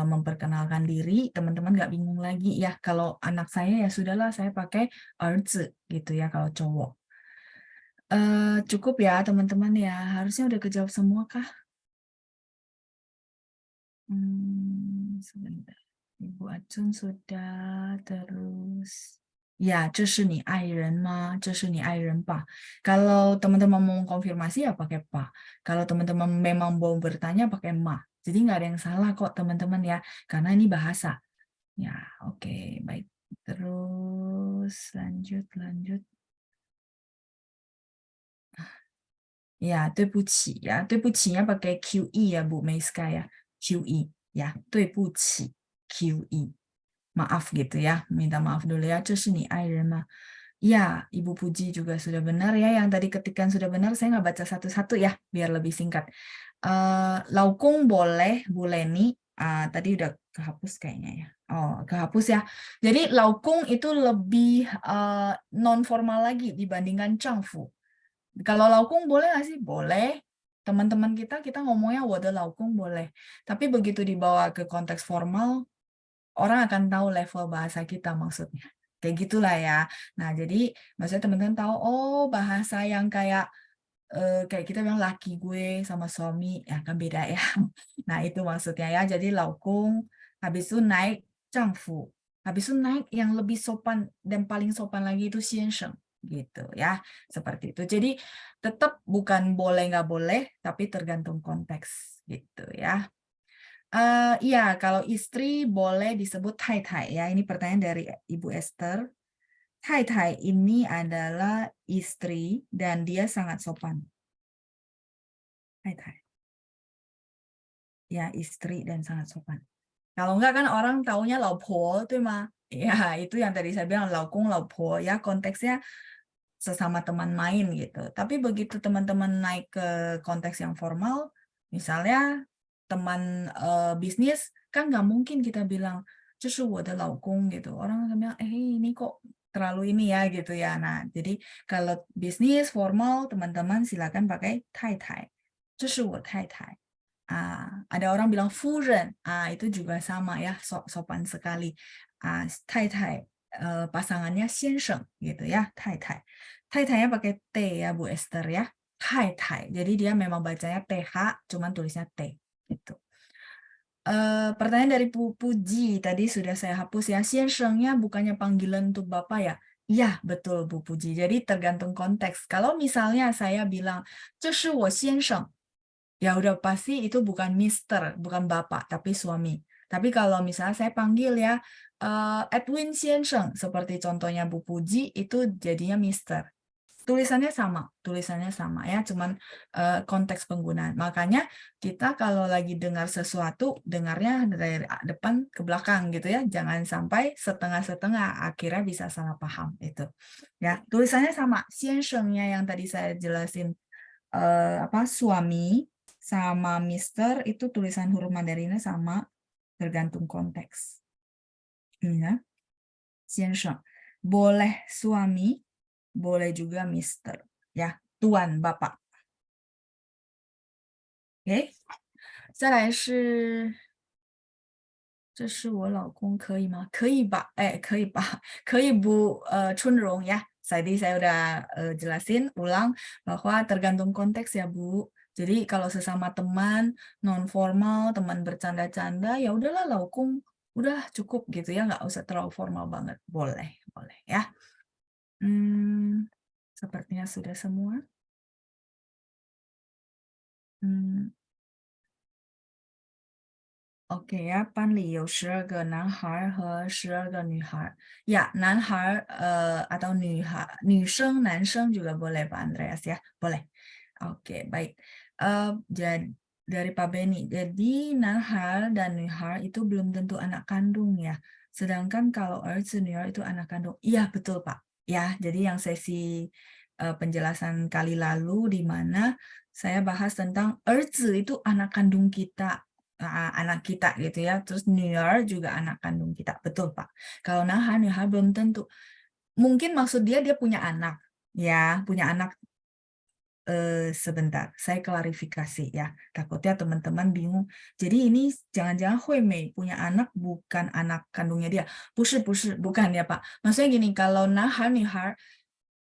memperkenalkan diri, teman-teman nggak bingung lagi ya. Kalau anak saya ya sudahlah saya pakai erzi gitu ya kalau cowok. Cukup ya teman-teman ya, harusnya udah kejawab semua kah? Sebentar. Ibu Acun sudah, terus ya, 这是你爱人吗？这是你爱人吧？ Kalau teman-teman mau konfirmasi ya pakai pa. Kalau teman-teman memang mau bertanya pakai ma. Jadi nggak ada yang salah kok teman-teman ya, karena ini bahasa. Ya, oke, baik. Terus lanjut. Ya, 对不起 ya. 对不起nya pakai QE ya Bu Meiska ya. QE ya. 对不起 QE. Maaf gitu ya. Minta maaf dulu ya. 这是你爱人吗? Ya, Ibu Puji juga sudah benar ya. Yang tadi ketikan sudah benar. Saya nggak baca satu-satu ya. Biar lebih singkat. Laukung boleh, Bu Leni. Tadi udah kehapus kayaknya ya. Oh, kehapus ya. Jadi laukung itu lebih non formal lagi dibandingkan changfu. Kalau laukung boleh nggak sih? Boleh. Teman-teman kita ngomongnya wode laukung boleh. Tapi begitu dibawa ke konteks formal, orang akan tahu level bahasa kita maksudnya. Kayak gitulah ya. Nah, jadi maksudnya teman-teman tahu, oh bahasa yang kayak kita bilang laki gue sama suami, ya kan beda ya. Nah, itu maksudnya ya. Jadi laukung, habis itu naik zhangfu. Habis itu naik yang lebih sopan dan paling sopan lagi itu xiansheng gitu ya, seperti itu. Jadi tetap bukan boleh nggak boleh, tapi tergantung konteks gitu ya. Iya, kalau istri boleh disebut tai-tai ya. Ini pertanyaan dari Ibu Esther. Tai-tai ini adalah istri dan dia sangat sopan. Tai-tai. Ya, istri dan sangat sopan. Kalau enggak kan orang taunya laupo, tuh mah. Ya, itu yang tadi saya bilang laukung, laupo ya, konteksnya sesama teman main gitu. Tapi begitu teman-teman naik ke konteks yang formal, misalnya teman bisnis, kan nggak mungkin kita bilang, 这是我的老公 gitu. Orang akan bilang, ini kok terlalu ini ya gitu ya. Nah, jadi kalau bisnis formal, teman-teman silakan pakai 太太. 这是我太太. Ada orang bilang 夫人, itu juga sama ya, sopan sekali. 太太 pasangannya 先生 gitu ya, 太太. 太太nya pakai T ya Bu Esther ya, 太太. Jadi dia memang bacanya TH, cuman tulisnya T gitu. Pertanyaan dari Bu Puji tadi sudah saya hapus ya. 先生nya bukannya panggilan untuk Bapak ya? Iya, betul Bu Puji. Jadi tergantung konteks. Kalau misalnya saya bilang 这是我先生, ya udah pasti itu bukan Mister, bukan Bapak, tapi suami. Tapi kalau misalnya saya panggil ya Edwin 先生, seperti contohnya Bu Puji, itu jadinya Mister. tulisannya sama ya, cuman konteks penggunaan. Makanya kita kalau lagi dengar sesuatu, dengarnya dari depan ke belakang gitu ya, jangan sampai setengah-setengah, akhirnya bisa salah paham itu. Ya, tulisannya sama. 先生 yang tadi saya jelasin suami sama Mister itu tulisan huruf Mandarinnya sama, tergantung konteks. Ya, 先生 boleh suami, boleh juga Mister, ya, tuan, bapak. Oke, 再来是，这是我老公，可以吗？可以吧，可以吧，可以Bu Chunrong ya. Tadi saya udah jelasin ulang bahwa tergantung konteks ya Bu. Jadi kalau sesama teman non formal, teman bercanda-canda, ya udahlah laukung, udah cukup gitu ya, nggak usah terlalu formal banget. Boleh ya. Sepertinya sudah semua. Oke ya, 班里有12个男孩和12个女孩。Ya, 男孩 atau 女生 男生 juga boleh Pak Andreas ya, boleh. Oke, baik. Jadi dari Pak Beni, jadi 男孩 dan 女孩 itu belum tentu anak kandung ya. Sedangkan kalau 儿子女儿 itu anak kandung. Iya betul Pak. Ya, jadi yang sesi penjelasan kali lalu di mana saya bahas tentang 儿子 itu anak kandung kita. Anak kita gitu ya, terus Nuer juga anak kandung kita, betul Pak. Kalau Nuer belum tentu. Mungkin maksud dia punya anak, ya, punya anak. Sebentar, saya klarifikasi ya, takutnya teman-teman bingung. Jadi ini jangan-jangan Hui Mei punya anak bukan anak kandungnya dia. Bukan ya Pak. Maksudnya gini, kalau Nuer,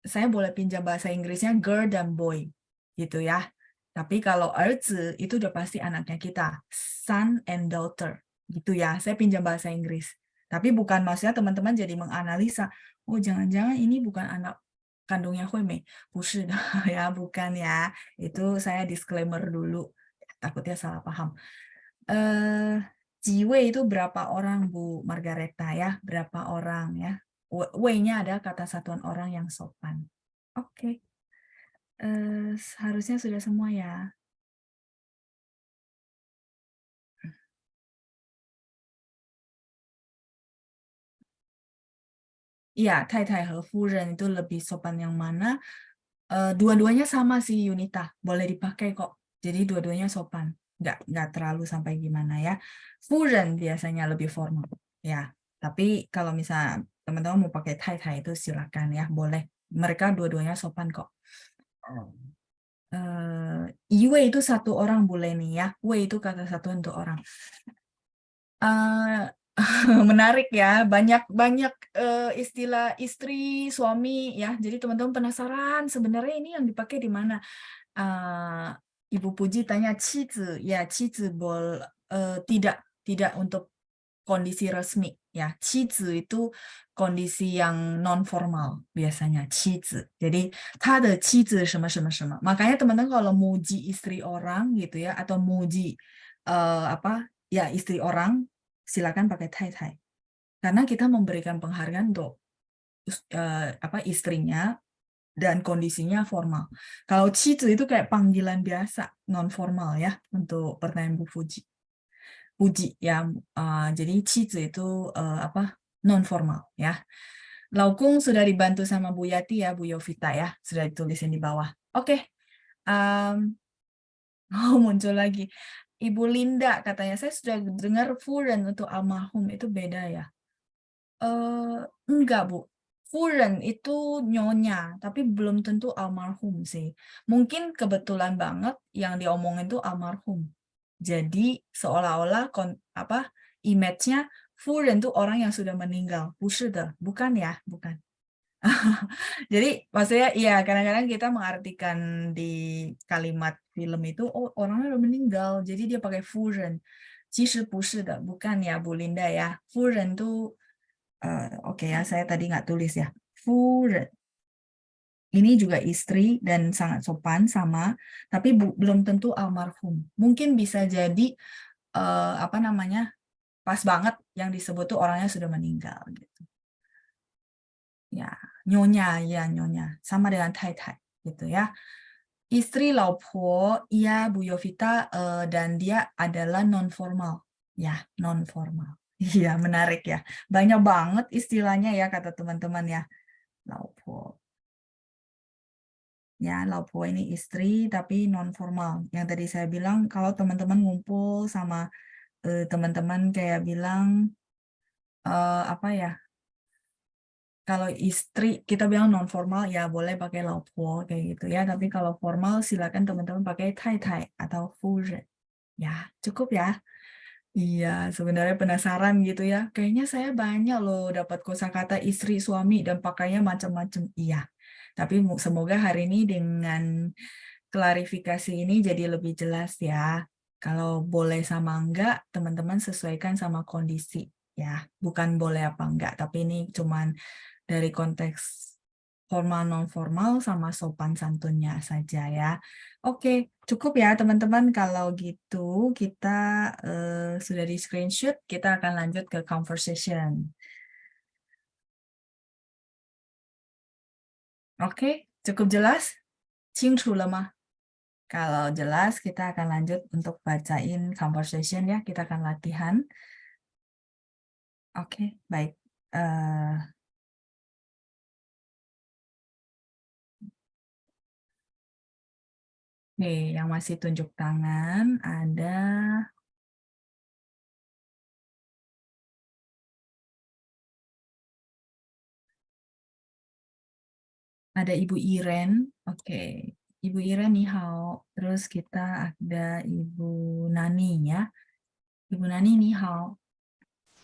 saya boleh pinjam bahasa Inggrisnya girl dan boy, gitu ya. Tapi kalau 儿子 itu udah pasti anaknya kita, son and daughter, gitu ya. Saya pinjam bahasa Inggris. Tapi bukan maksudnya teman-teman jadi menganalisa, oh jangan-jangan ini bukan anak kandungnya Hui Mei. Ya, bukan ya. Itu saya disclaimer dulu, takutnya salah paham. Jiwe itu berapa orang Bu Margareta ya? Berapa orang ya? Wei-nya ada kata satuan orang yang sopan. Oke. Harusnya sudah semua ya. Iya, Thai和夫人 itu lebih sopan yang mana? Dua-duanya sama sih Yunita, boleh dipakai kok. Jadi dua-duanya sopan, nggak terlalu sampai gimana ya. Furen biasanya lebih formal, ya. Tapi kalau misalnya teman-teman mau pakai Thai itu silakan ya, boleh. Mereka dua-duanya sopan kok. Iwe itu satu orang boleh nih ya. Wei itu kata satu untuk orang. Menarik ya, banyak istilah istri, suami ya. Jadi teman-teman penasaran sebenarnya ini yang dipakai di mana? Ibu Puji tanya cizi, ya cizi tidak untuk kondisi resmi ya. Cizi itu kondisi yang non formal biasanya cizi. Jadi ada cizi什么什么什么. Makanya teman-teman kalau muji istri orang gitu ya atau muji ya istri orang silakan pakai Thai. Karena kita memberikan penghargaan untuk istrinya dan kondisinya formal. Kalau cizi itu kayak panggilan biasa, non formal ya untuk pertanyaan Bu Puji ya. Jadi cizi itu non formal ya. Laukung sudah dibantu sama Bu Yati ya, Bu Yovita ya, sudah ditulisin di bawah. Oke. Muncul lagi. Ibu Linda katanya, saya sudah dengar Furen untuk almarhum, itu beda ya? Enggak, Bu. Furen itu nyonya, tapi belum tentu almarhum sih. Mungkin kebetulan banget yang diomongin itu almarhum. Jadi seolah-olah image-nya Furen itu orang yang sudah meninggal. Bukan ya, bukan. Jadi maksudnya iya kadang-kadang kita mengartikan di kalimat film itu orangnya udah meninggal jadi dia pakai 夫人 其实不是的 bukan ya Bu Linda ya 夫人 tuh oke ya saya tadi nggak tulis ya 夫人 ini juga istri dan sangat sopan sama tapi belum tentu almarhum mungkin bisa jadi pas banget yang disebut tuh orangnya sudah meninggal gitu ya. nyonya, ya nyonya, sama dengan tai-tai gitu ya. Istri Laupo, iya Bu Yovita, dan dia adalah non formal, ya non formal. Iya menarik ya, banyak banget istilahnya ya kata teman-teman ya. Laupo. Ya, Laupo ini istri tapi non formal. Yang tadi saya bilang kalau teman-teman ngumpul sama teman-teman kayak bilang apa ya? Kalau istri kita bilang non formal ya boleh pakai Laupo kayak gitu ya. Tapi kalau formal silakan teman-teman pakai tai-tai atau furen. Ya, cukup ya. Iya, sebenarnya penasaran gitu ya. Kayaknya saya banyak loh dapat kosakata istri, suami, dan pakainya macam-macam. Iya, tapi semoga hari ini dengan klarifikasi ini jadi lebih jelas ya. Kalau boleh sama enggak, teman-teman sesuaikan sama kondisi ya. Bukan boleh apa enggak, tapi ini cuman dari konteks formal non formal sama sopan santunnya saja ya. Oke, cukup ya teman-teman. Kalau gitu kita sudah di screenshot, kita akan lanjut ke conversation. Oke, cukup jelas? 清楚了吗? Kalau jelas, kita akan lanjut untuk bacain conversation ya. Kita akan latihan. Oke, baik. Oke, yang masih tunjuk tangan ada Ibu Iren. Oke, Ibu Iren ni hao. Terus kita ada Ibu Nani ya. Ibu Nani ni hao.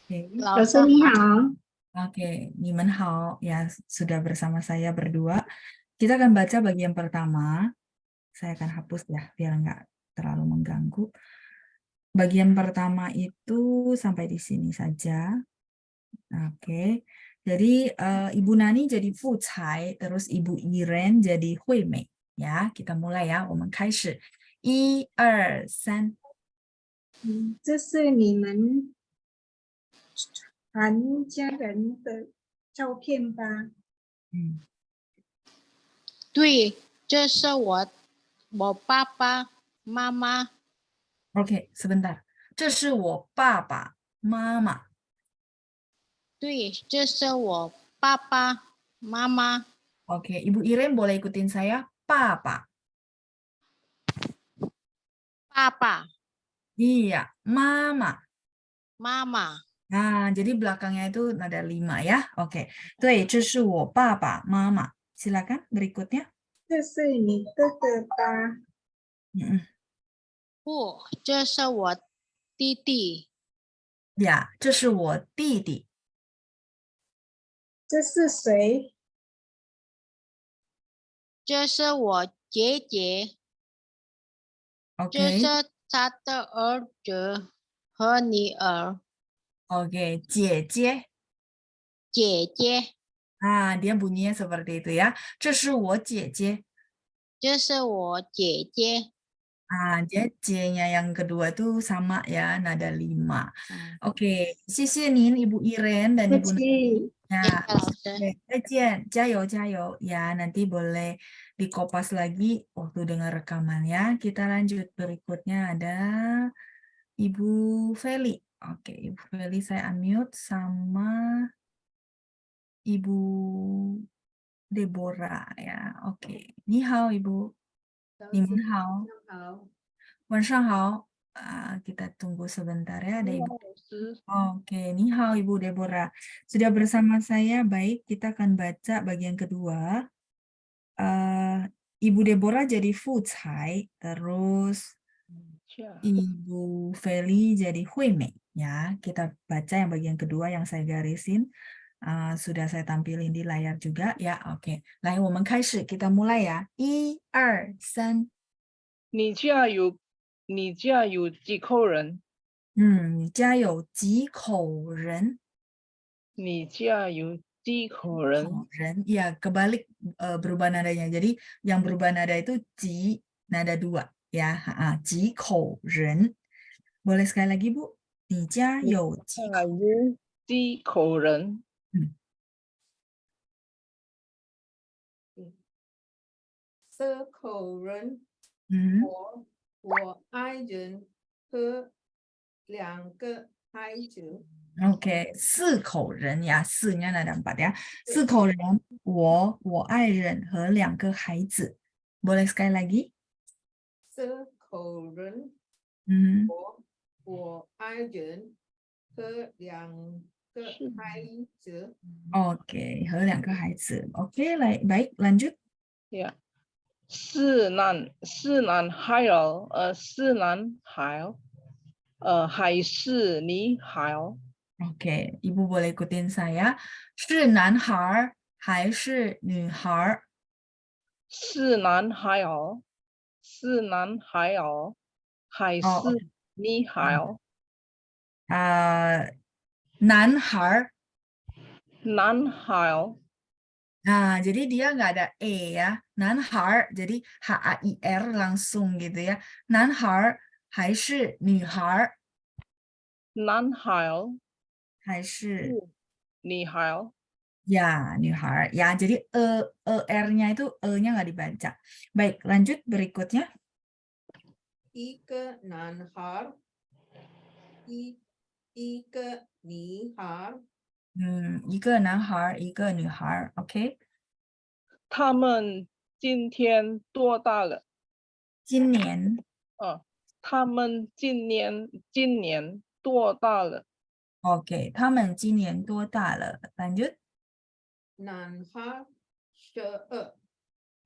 Oke. 老师你好。 Oke, ni men hao. Ya, sudah bersama saya berdua. Kita akan baca bagian pertama. Saya akan hapus ya, biar nggak terlalu mengganggu. Bagian pertama itu sampai di sini saja. Oke. Jadi Ibu Nani jadi Fu Cai, terus Ibu Iren jadi Hui Mei. Ya, kita mulai ya. 我们开始。1、2、3。这是你们全家人的照片吧？对，这是我爸爸妈妈。 Oke, sebentar. 这是我爸爸妈妈。对，这是我爸爸妈妈。 Oke, Ibu Iren boleh ikutin saya. Papa. 爸爸 Iya, mama. 妈妈。 Nah, jadi belakangnya itu ada 5 ya. Oke. 对，这是我爸爸妈妈。Silakan berikutnya. 这是你哥哥吧？ 不，这是我弟弟。 Ya, 这是我弟弟。 这是谁？ 这是我姐姐。 这 Oke. 是他的儿子和女儿。 Oke, 姐姐。 姐姐， Ah, dia bunyinya seperti itu ya. 这是我姐姐。 这是我姐姐。 Ah, dia C-nya yang kedua tuh sama ya, nada 5. Oke, 谢谢您 Ibu Iren dan 不 Ibu Nani. 起， Ya, 老师， oke, 再见, jayo, jayo. Ya, nanti boleh dikopas lagi waktu dengar rekaman ya. Kita lanjut berikutnya ada Ibu Feli. Oke, Ibu Feli saya unmute sama Ibu Deborah ya. Oke, ni hao Ibu. Ni men hao. 晚上好. Kita tunggu sebentar ya, ada Ibu. Oke, ni hao Ibu Deborah. Sudah bersama saya, baik, kita akan baca bagian kedua. Ibu Deborah jadi Fu Cai, terus Ibu Feli jadi Hui Mei. Ya, kita baca yang bagian kedua yang saya garisin. Sudah saya tampilin di layar juga. Ya, oke. 来，我们开始, kita mulai ya. 1、2、3。你家有几口人？你家有几口人？你家有几口人？ Ya, kebalik berubah nadanya. Jadi yang berubah nada itu ji, nada 2 ya. 几口人. Boleh sekali lagi Bu? 你家有几口？几口人？ 4口人，嗯我爱人和2个孩子。 ，OK，4口人呀，4nya ada 4 ya. 4口人，我爱人和2个孩子。Boleh sekali lagi? 4口人，嗯我爱人和2个孩子。 ，OK，和2个孩子。OK，baik, lanjut. Ya. 是男孩，还是女孩？ Oke, Ibu boleh ikutin saya. 是男孩儿还是女孩儿？是男孩儿，是男孩儿，还是哦女孩儿？男孩儿。男孩儿， Nah, jadi dia nggak ada e ya. Nanhar, jadi H-A-I-R langsung gitu ya. Nanhar 还是女孩儿男孩儿，还是女孩儿。 ya 女孩儿 ya. Jadi R-nya itu E-nya nggak dibaca. Baik, lanjut berikutnya. 一个男孩，一个女孩。一个男孩儿，一个女孩儿 OK。他们今天多大了？今年他们今年多大了？ OK，他们今年多大了？lanjut。男孩12，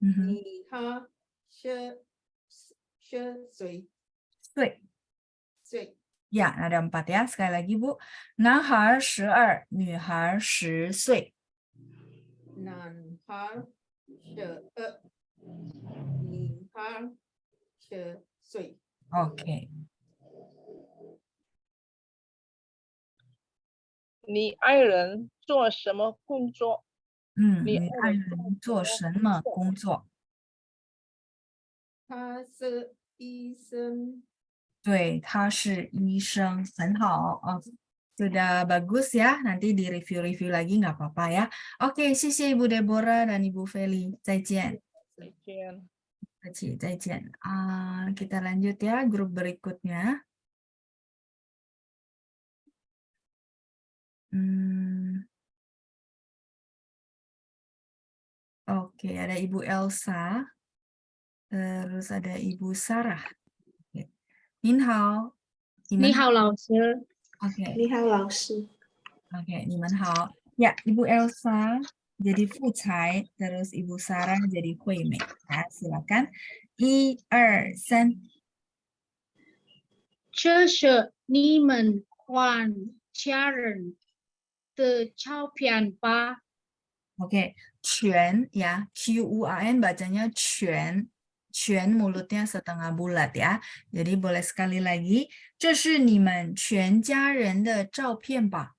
嗯女孩10岁。岁。Ya, ada 4 ya. Sekali lagi, Bu. 男孩12，女孩10岁。男孩12，女孩10岁。 OK。你爱人做什么工作？你爱人做什么工作？他是医生。对，他是医生，很好哦。Sudah bagus ya, nanti di review-review lagi nggak apa-apa ya. Oke, 谢谢 Ibu Deborah dan Ibu Feli. 再见。再见。再见. Kita lanjut ya, grup berikutnya. Oke, ada Ibu Elsa. Terus ada Ibu Sarah. Oke. 您好。你好，老师。 Oke. 你好，老师。 Oke, 你们好. Ya, Ibu Elsa jadi Fucai, terus Ibu Sarah jadi Huimei. Ya, silakan. 1、2、3。这是你们还家人的照片吧？ Oke, 全 ya, Q-U-A-N bacanya 全 mulutnya setengah bulat ya. Jadi boleh sekali lagi, 这是你们全家人的照片吧？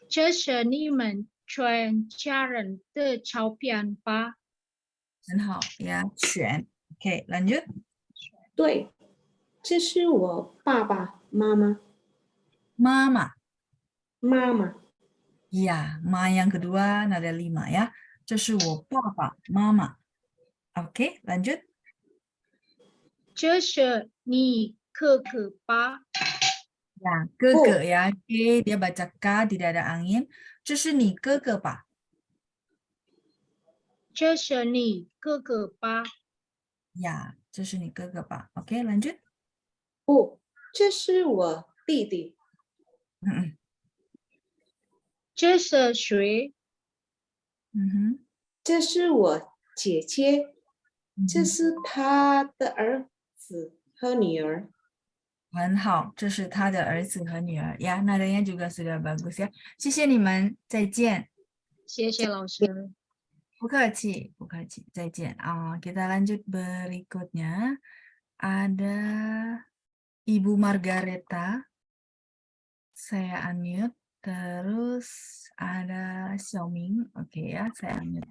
这是你们全家人的照片吧？很好呀，全。Oke, lanjut. 对，这是我爸爸妈妈。妈妈。妈妈。 Ya, ma yang kedua nada 5 ya. 这是我爸爸妈妈。Oke, lanjut. 这是你哥哥吧？ Ya, 哥哥 ya. Oke, dia baca K, tidak ada angin. 这是你哥哥吧？这是你哥哥吧？ Ya, 这是你哥哥吧？Oke, lanjut. 不，这是我弟弟。这是谁？这是我姐姐。这是他的儿子和女儿。很好，这是他的儿子和女儿。Ya, nadanya juga sudah bagus ya. 谢谢你们，再见。谢谢老师。不客气，不客气，再见。Kita lanjut berikutnya. Ada Ibu Margareta. Saya unmute. Terus ada Xiaoming. Oke ya, saya unmute.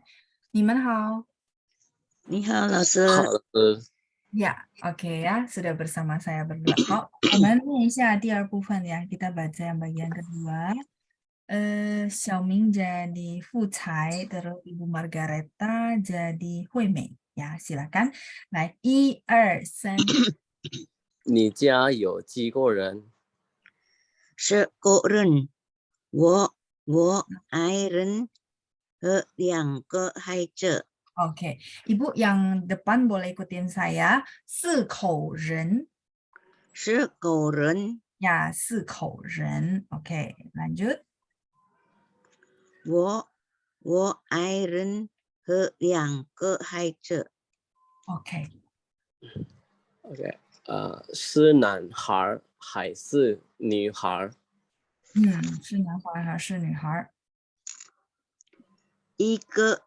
你们好。你好，老师。好的。 Ya, oke ya, sudah bersama saya berdua. 好，我们念一下第2部分ya. Kita baca yang bagian kedua. Xiaoming jadi Fucai, terus Ibu Margareta jadi Huimei. Ya, silakan. 来，1、2、3。你家有几个人？ 10个人，我爱人和2个孩子。 Oke, Ibu yang depan boleh ikutin saya. 4口人。 10个人， Ya, 4口人。Oke, lanjut. 我爱人和2个孩子。 Oke. OK，是男孩还是女孩？是男孩还是女孩？一个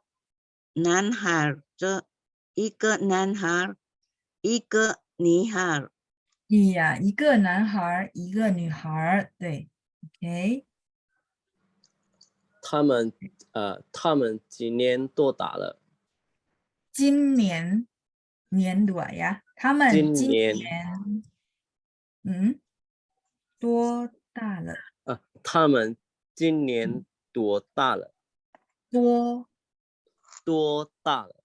男孩子，一个男孩，一个女孩。 Iya, 一个男孩，一个女孩。对 ，OK。他们今年多大了？今年年多呀？他们今今年年多大了？他们今年多大了？多大了？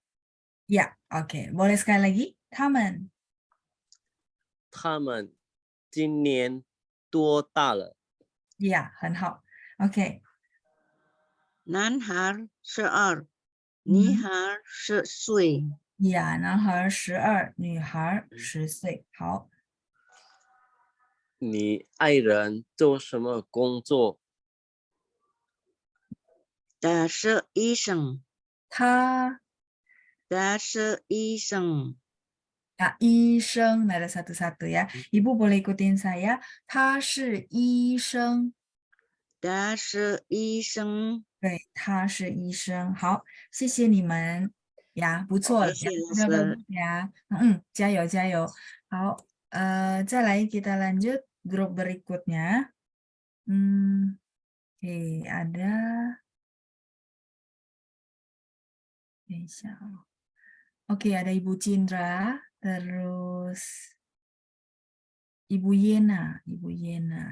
Ya, oke. Boleh sekali lagi? 他们今年多大了？ Ya, 很好。OK。男孩12，女孩10岁。 Ya, 男孩12，女孩10岁。好。你爱人做什么工作？他是医生。他是医生。 Ya, 医生，来了 satu-satu ya. Ibu boleh ikutin saya. 他是医生。他是医生。对，他是医生。好，谢谢你们呀，不错，谢谢老 sudah 师。 bagus ya.加油加油。好，再来 kita lanjut grup berikutnya. Oke, ada. Oke, ada Ibu Cindra, terus Ibu Yena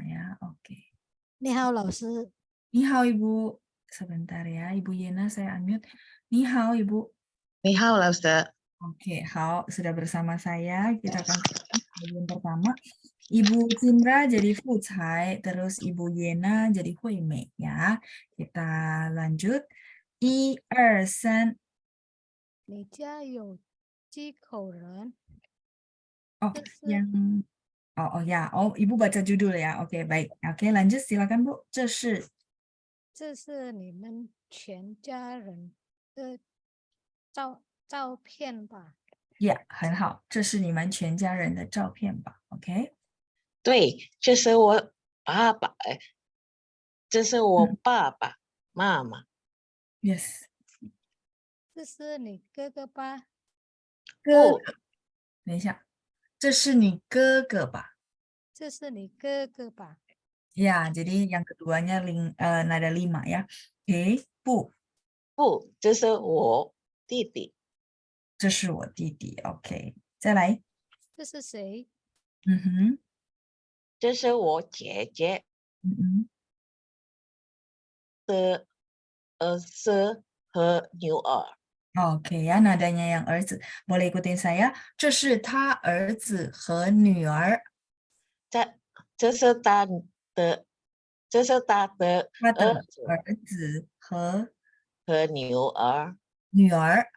ya. Oke. 你好，老师。 你好Ibu, sebentar ya, Ibu Yena saya unmute. 你好Ibu. 你好，老师。 Oke, 好, sudah bersama saya. Kita akan bagian pertama. Ibu Cindra jadi Fucai, terus Ibu Yena jadi Huimei ya. Kita lanjut. 1、2、3。你家有几口人？ Oh, 这是 yang ya. Ibu baca judul ya. Oke, baik. Oke, lanjut silakan Bu. 这是你们全家人的照片吧？ Ya, 很好。这是你们全家人的照片吧 ？OK。 对，这是我爸爸，这是我爸爸妈妈。 Yes。 这是你哥哥吧？ 哥，等一下，这是你哥哥吧？ 这是你哥哥吧？ Ya, jadi yang keduanya nada 5 ya. Oke, 不，这是我弟弟。这是我弟弟。OK，再来。这是谁？这是我姐姐的儿子和女儿。 Oke ya, nadanya yang 儿子。Boleh ikutin saya. 这是他儿子和女儿。这是他的儿子和女儿。 女儿。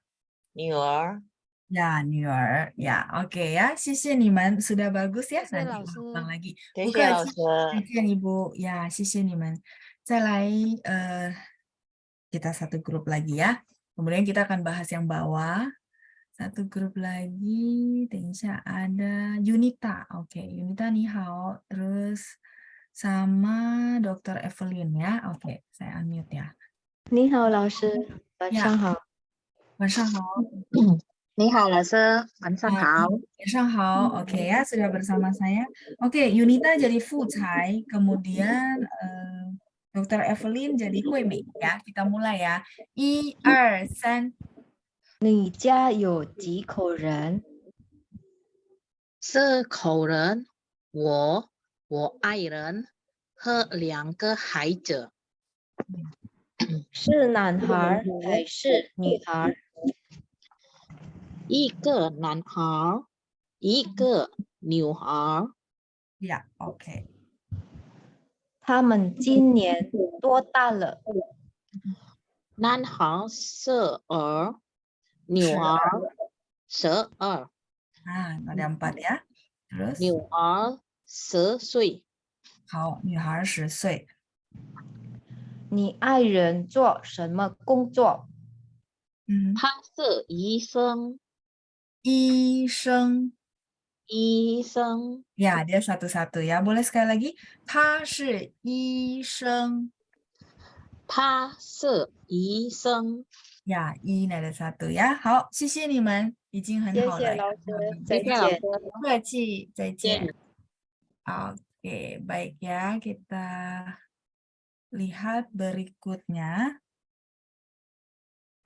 Ya, 女儿 ya. Oke ya, 谢谢你们 sudah bagus ya. 谢谢 Nanti 老师。 ulang lagi. 谢谢老师。 再见 Ibu. Ya, 谢谢你们。再来kita satu grup lagi ya. Kemudian kita akan bahas yang bawah. Satu grup lagi. 等一下 ada Yunita. Oke, Yunita ni hao. Terus sama Dr. Evelyn ya. Oke, saya unmute ya. 你好，老师，晚上好。 晚上好。 你好，老师，晚上好。 晚上好. Oke ya, sudah bersama saya. Oke, Yunita jadi Fucai, kemudian Dr. Evelyn jadi Huimei ya. Kita mulai ya. 1、2、3。你家有几口人？4口人，我爱人和2个孩子。是男孩还是女孩？一个男孩，一个女孩。 Ya, oke. 他们今年多大了？男孩12，女孩12， Nah, ada 4 ya. Terus, 女孩10岁。好，女孩10岁。你爱人做什么工作？他是医生。医生。医生。 Ya, dia satu-satu ya. Boleh sekali lagi? 他是医生。他是医生。呀，一来的satu ya. 好，谢谢你们，已经很好了。谢谢老师，再谢谢老师。见。不客气，再见。见。 Oke, baik ya. Kita lihat berikutnya.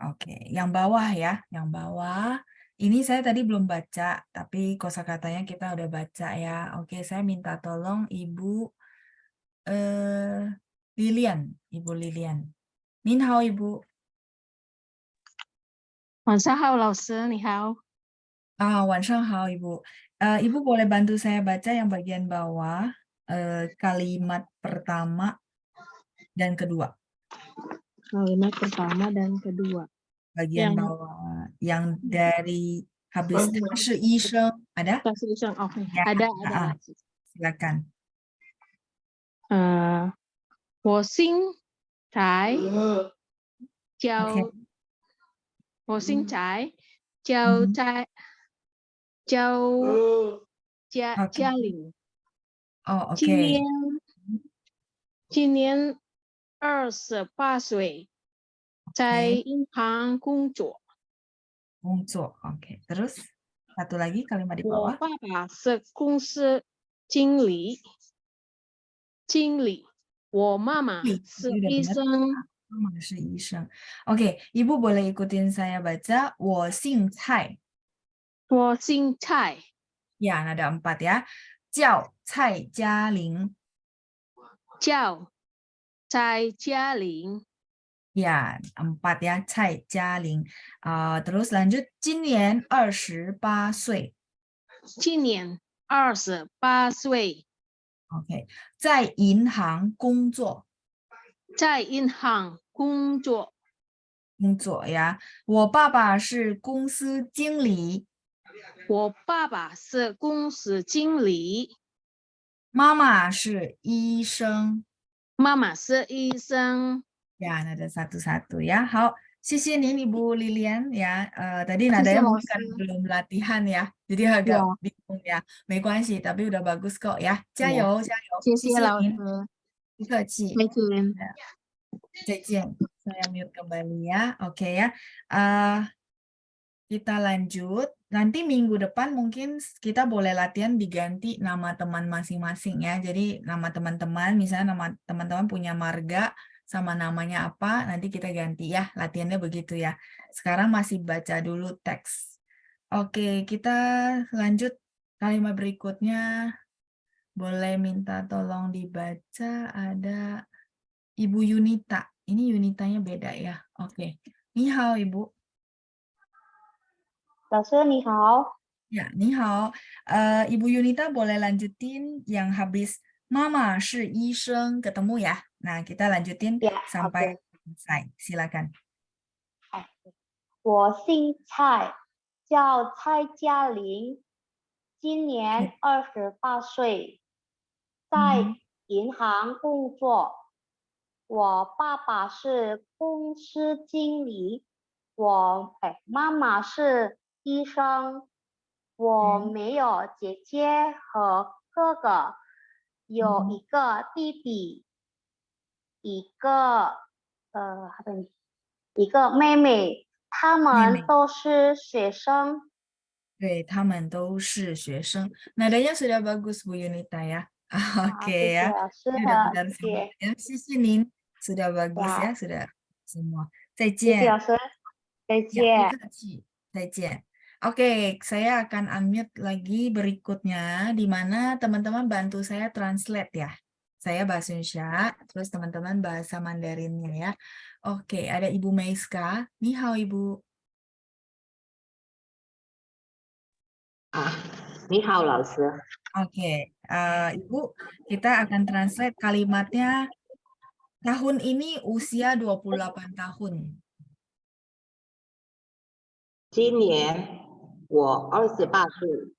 Oke, yang bawah ya, yang bawah. Ini saya tadi belum baca, tapi kosakatanya kita udah baca ya. Oke, saya minta tolong Ibu Lilian, Ibu Lilian. Nin hao, Ibu. 晚上好，老师你好。晚上好, Ibu. Ibu boleh bantu saya baca yang bagian bawah, kalimat pertama dan kedua. Kalimat pertama dan kedua. Bagian Yang- bawah, yang dari habis 他是医生, ada? 他是医生 ，OK， Ya, ada ah, ada。 silakan. 我姓柴，叫 Oke. 我姓柴，叫在叫嘉玲。 Oh, 今 oke. 年28岁，在银行工作。 Untuk, oke. Terus satu lagi kalimat di 我 bawah. 爸爸是公司经理，我妈妈是 Udah 医 benar. 生。 Mama是医生. Oke, Ibu boleh ikutin saya baca. 我姓蔡. 我姓蔡， Ya, ada 4 ya. 叫蔡嘉玲. 叫蔡嘉玲。 Ya, 4 ya. 蔡嘉玲. Terus lanjut. 今年28岁. 今年28岁， Oke. 在银行工作. 在银行工作。 工作 ya. 我爸爸是公司经理. 我爸爸是公司经理，妈妈是医生. 妈妈是医生。 Ya, ada satu-satu ya. 好，谢谢您 Ibu Lilian ya. Tadi 谢谢 nadanya 老 mungkin 师。 karena belum latihan ya, jadi agak bingung ya. 没关系, tapi udah bagus kok ya. 加油，加油！谢谢谢谢老您，师，不客气。再见。再见. Saya mute kembali ya. Oke ya. Kita lanjut. Nanti minggu depan mungkin kita boleh latihan diganti nama teman masing-masing ya. Jadi nama teman-teman, misalnya nama teman-teman punya marga sama namanya apa, nanti kita ganti ya. Latihannya begitu ya. Sekarang masih baca dulu teks. Oke, kita lanjut kalimat berikutnya. Boleh minta tolong dibaca. Ada Ibu Yunita. Ini Yunitanya beda ya. Oke. Ni hao, Ibu. 老师你好， Ya, ni hao. Ibu Yunita boleh lanjutin yang habis Mama 是医生 ketemu ya. Nah, kita lanjutin Ya, sampai oke. selesai. Silakan. 我姓蔡，叫蔡嘉玲，今年28岁，在银行工作。我爸爸是公司经理，妈妈是医生，我没有姐姐和哥哥，有一个弟弟，一个妹妹，他们都是学生。 对，他们都是学生. Nadanya sudah bagus Bu Yunita ya. Oke ya. Ini udah benar semuanya. Sisi Nin sudah bagus ya, sudah semua. 再见。谢谢老师，再见。 Ya, 不客气，再见. Oke, saya akan unmute lagi berikutnya, di mana teman-teman bantu saya translate ya. Saya bahasa Indonesia, terus teman-teman bahasa Mandarinnya ya. Oke, ada Ibu Meiska. Ni hao Ibu. 你好，老师。 Oke, Ibu, kita akan translate kalimatnya. Tahun ini usia 28 tahun. 今年我28岁，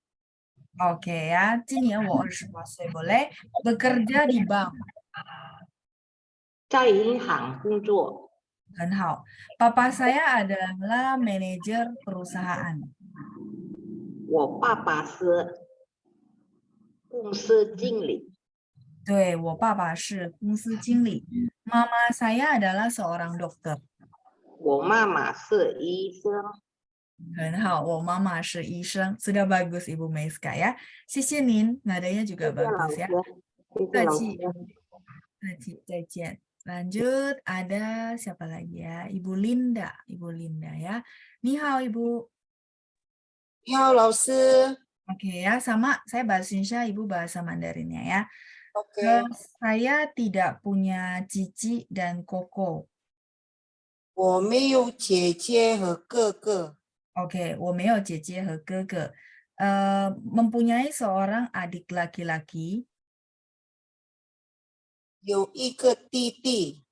Oke ya, 今年我28岁 boleh. Bekerja di bank. 在银行工作。 很好. Papa saya adalah manajer perusahaan. 我爸爸是公司经理。 对，我爸爸是公司经理。Mama saya adalah seorang dokter. 我妈妈是医生。 很好，我妈妈是医生。Sudah bagus Ibu Meiska ya. 谢谢您, nadanya 谢 juga 谢老 bagus 师 ya. 谢谢客老气，师。客气，再见。Lanjut, ada siapa lagi ya? Ibu Linda, Ibu Linda ya. Ni hao Ibu. 你好，老师。 Oke ya, sama saya bahasa Indonesia, Ibu bahasa Mandarinnya ya. OK， Saya tidak punya cici dan koko. 我没有姐姐和哥哥。 Oke, 我没有姐姐和哥哥. Mempunyai seorang adik laki-laki. 有一个弟弟。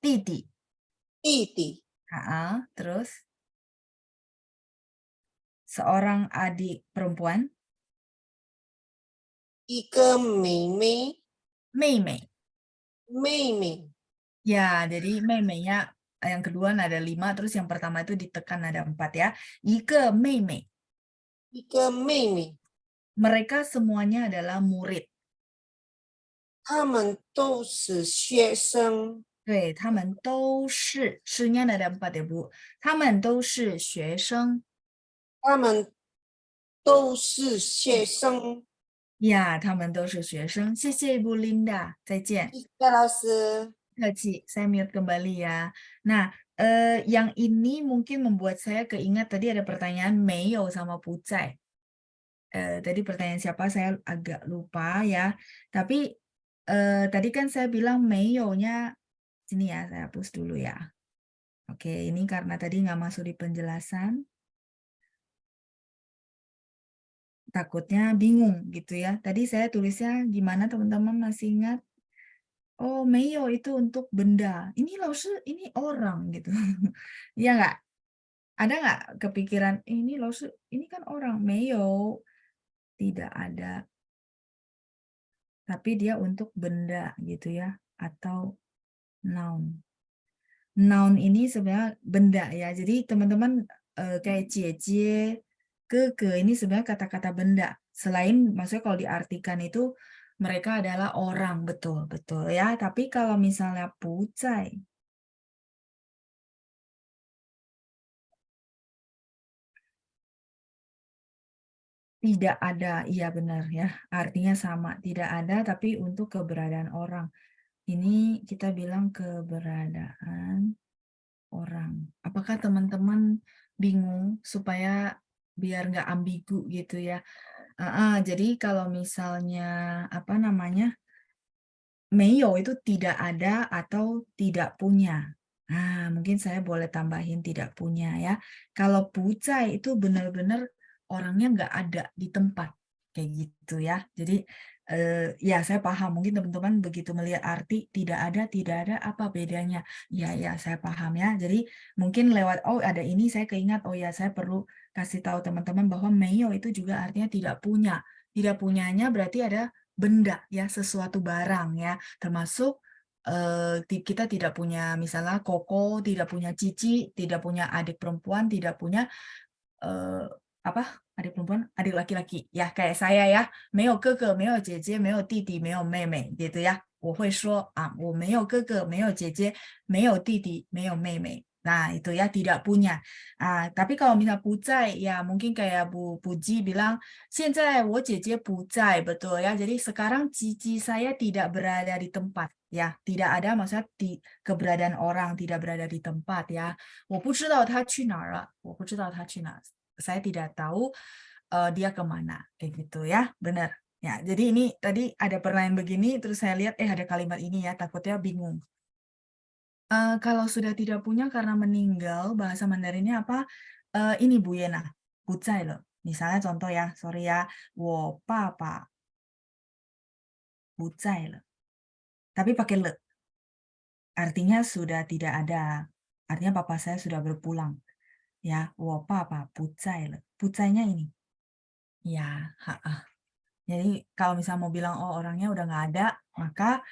弟弟。弟弟。 Terus seorang adik perempuan. 一个妹妹。妹妹。妹妹。 Ya, jadi 妹妹nya yang kedua ada 5, terus yang pertama itu ditekan ada 4 ya. 一个妹妹。一个妹妹。 Mereka semuanya adalah murid. 他们都是学生。 对，他们都是，是nya ada 4 ya Bu. 他们都是学生。 他们都是学生。 Ya, 他们都是学生。谢谢 Ibu Linda. 再见。谢谢老师。客气，saya mute kembali ya. Nah, yang ini mungkin membuat saya keingat tadi ada pertanyaan Meyo sama Pucai. Tadi pertanyaan siapa saya agak lupa ya. Tapi tadi kan saya bilang Meyo-nya sini ya, saya hapus dulu ya. Oke, ini karena tadi nggak masuk di penjelasan. Takutnya bingung gitu ya. Tadi saya tulisnya gimana teman-teman masih ingat? Oh, Meyo itu untuk benda. Ini loh, ini orang gitu. Iya nggak? Ada nggak kepikiran, ini loh, ini kan orang. Meyo tidak ada. Tapi dia untuk benda gitu ya. Atau noun. Noun ini sebenarnya benda ya. Jadi teman-teman kayak cie-cie, ke ini sebenarnya kata-kata benda. Selain maksudnya kalau diartikan itu mereka adalah orang, betul ya. Tapi kalau misalnya pucai, tidak ada, iya benar ya. Artinya sama, tidak ada tapi untuk keberadaan orang. Ini kita bilang keberadaan orang. Apakah teman-teman bingung supaya biar nggak ambigu gitu ya? Jadi kalau misalnya apa namanya, Meyo itu tidak ada atau tidak punya. Nah, mungkin saya boleh tambahin tidak punya ya. Kalau pucai itu benar-benar orangnya nggak ada di tempat kayak gitu ya. Jadi ya saya paham mungkin teman-teman begitu melihat arti tidak ada apa bedanya. Ya saya paham ya. Jadi mungkin lewat oh ada ini saya keingat oh ya saya perlu kasih tahu teman-teman bahwa Meyo itu juga artinya tidak punya. Tidak punyanya berarti ada benda ya, sesuatu barang ya, termasuk kita tidak punya misalnya koko, tidak punya cici, tidak punya adik perempuan, tidak punya apa adik perempuan, adik laki-laki ya kayak saya ya, 没有哥哥，没有姐姐，没有弟弟，没有妹妹 gitu ya. 我会说啊，我没有哥哥，没有姐姐，没有弟弟，没有妹妹。Nah, itu ya tidak punya. Tapi kalau misalnya pucai, ya mungkin kayak Bu Puji bilang, 现在我姐姐不在, betul ya. Jadi sekarang cici saya tidak berada di tempat, ya. Tidak ada maksudnya keberadaan orang, tidak berada di tempat, ya. 我不知道她去哪儿了，我不知道她去哪儿。Saya tidak tahu dia kemana, kayak gitu ya. Benar. Ya, jadi ini tadi ada pertanyaan begini, terus saya lihat ada kalimat ini ya, takutnya bingung. Kalau sudah tidak punya karena meninggal, bahasa Mandarinnya apa? Ini Bu Yena, 不在了. Misalnya contoh ya, sorry ya, 我爸爸不在了. Tapi pakai le. Artinya sudah tidak ada. Artinya papa saya sudah berpulang. Ya, 我爸爸不在了. 不在nya ini. Ya, jadi kalau misalnya mau bilang oh orangnya udah nggak ada, maka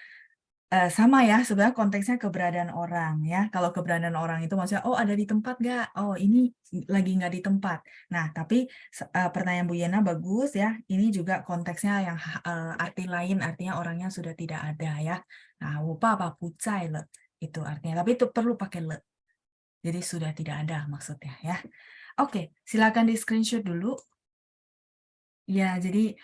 sama ya sebenarnya konteksnya keberadaan orang ya. Kalau keberadaan orang itu maksudnya oh ada di tempat nggak? Oh ini lagi nggak di tempat. Nah tapi pertanyaan Bu Yena bagus ya. Ini juga konteksnya yang arti lain, artinya orangnya sudah tidak ada ya. Nah, 我爸爸不在了 itu artinya. Tapi itu perlu pakai le. Jadi sudah tidak ada maksudnya ya. Oke, silakan di screenshot dulu. Ya, jadi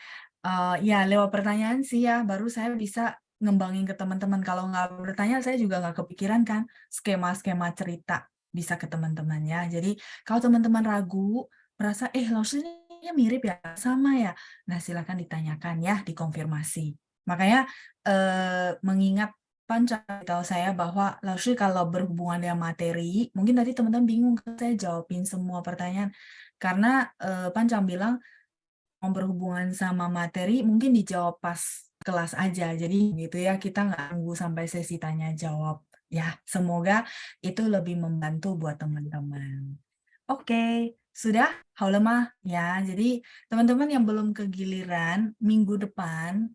ya lewat pertanyaan sih ya, baru saya bisa ngembangin ke teman-teman. Kalau nggak bertanya, saya juga nggak kepikiran kan skema-skema cerita bisa ke teman-teman ya. Jadi kalau teman-teman ragu, merasa lausnya mirip ya, sama ya. Nah, silakan ditanyakan ya, dikonfirmasi. Makanya mengingat Panca tahu saya bahwa lausnya kalau berhubungan dengan materi, mungkin tadi teman-teman bingung, saya jawabin semua pertanyaan. Karena Panca bilang, mau berhubungan sama materi mungkin dijawab pas kelas aja. Jadi gitu ya, kita nggak tunggu sampai sesi tanya jawab. Ya, semoga itu lebih membantu buat teman-teman. Oke, sudah? Haulemah ya. Jadi teman-teman yang belum kegiliran, minggu depan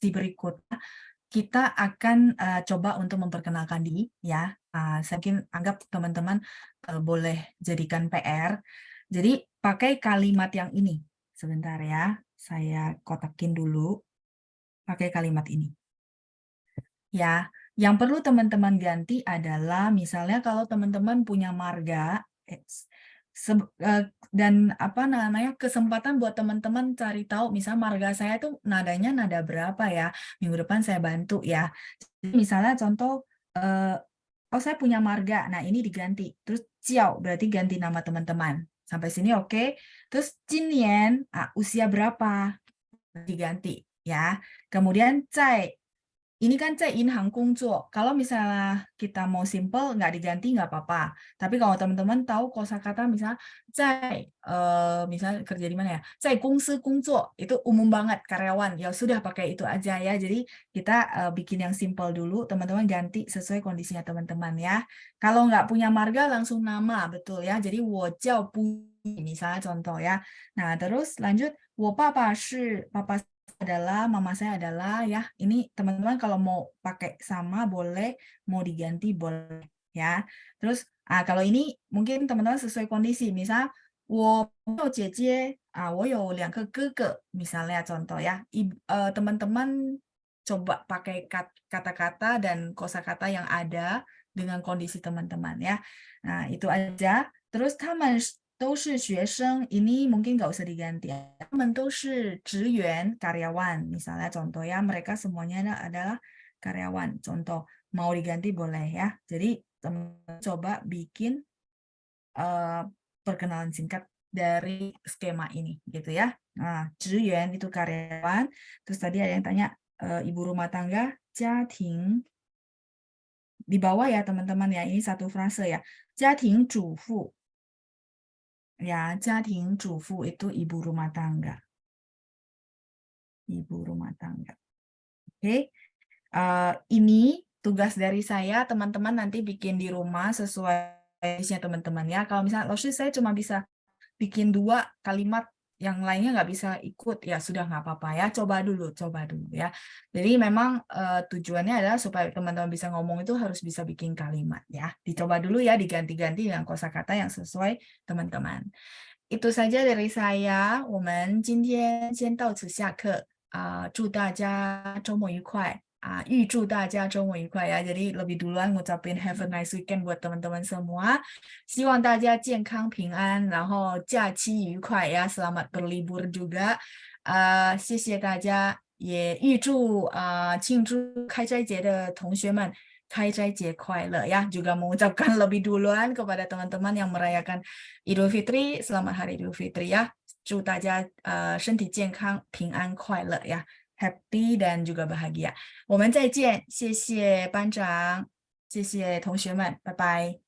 di berikutnya kita akan coba untuk memperkenalkan diri ya. Saya mungkin anggap teman-teman boleh jadikan PR. Jadi pakai kalimat yang ini. Sebentar ya, saya kotakin dulu pakai kalimat ini. Ya, yang perlu teman-teman ganti adalah misalnya kalau teman-teman punya marga dan apa namanya kesempatan buat teman-teman cari tahu misalnya marga saya itu nadanya nada berapa ya. Minggu depan saya bantu ya. Jadi misalnya contoh oh saya punya marga. Nah, ini diganti. Terus Jiao berarti ganti nama teman-teman. Sampai sini oke. Terus Jinian, usia berapa? Diganti ya. Kemudian Zai, ini kan Zai Inhang Gongzuo. Kalau misalnya kita mau simple nggak diganti nggak apa-apa. Tapi kalau teman-teman tahu kosakata misalnya Zai, misalnya kerja di mana ya? Zai Gongsi Gongzuo, itu umum banget karyawan. Ya sudah pakai itu aja ya. Jadi kita bikin yang simple dulu, teman-teman ganti sesuai kondisinya teman-teman ya. Kalau nggak punya marga langsung nama, betul ya. Jadi 我叫不 misalnya contoh ya. Nah, terus lanjut 我爸爸是 papa adalah, mama saya adalah ya. Ini teman-teman kalau mau pakai sama boleh, mau diganti boleh ya. Terus kalau ini mungkin teman-teman sesuai kondisi. Misal 我有姐姐我有2个哥哥 misalnya contoh ya. Teman-teman coba pakai kata-kata dan kosakata yang ada dengan kondisi teman-teman ya. Nah, itu aja. Terus 他们都是学生, ini mungkin nggak usah diganti. 他们都是职员, karyawan. Misalnya contoh ya, mereka semuanya adalah karyawan. Contoh, mau diganti boleh ya. Jadi teman-teman coba bikin perkenalan singkat dari skema ini gitu ya. Nah, 职员 itu karyawan. Terus tadi ada yang tanya, ibu rumah tangga, 家庭. Di bawah ya teman-teman ya, ini satu frase ya. 家庭主妇. Ya, 家庭主妇 itu ibu rumah tangga. Ibu rumah tangga. Oke. Ini tugas dari saya, teman-teman nanti bikin di rumah sesuai teman-teman ya. Kalau misalnya saya cuma bisa bikin 2 kalimat, yang lainnya nggak bisa ikut, ya sudah nggak apa-apa ya. Coba dulu ya. Jadi memang tujuannya adalah supaya teman-teman bisa ngomong itu harus bisa bikin kalimat ya. Dicoba dulu ya, diganti-ganti dengan kosakata yang sesuai teman-teman. Itu saja dari saya. 我们今天先到此下课。祝大家周末愉快。预祝大家周末愉快ya. Jadi lebih duluan ngucapin have a nice weekend buat teman-teman semua. 希望大家健康平安，然后假期愉快ya. Selamat berlibur juga. 谢谢大家，也预祝庆祝开斋节的同学们开斋节快乐ya. Juga mengucapkan lebih duluan kepada teman-teman yang merayakan Idul Fitri, selamat hari Idul Fitri ya. 祝大家身体健康、平安快乐呀，happy dan juga bahagia。我们再见，谢谢班长，谢谢同学们，拜拜。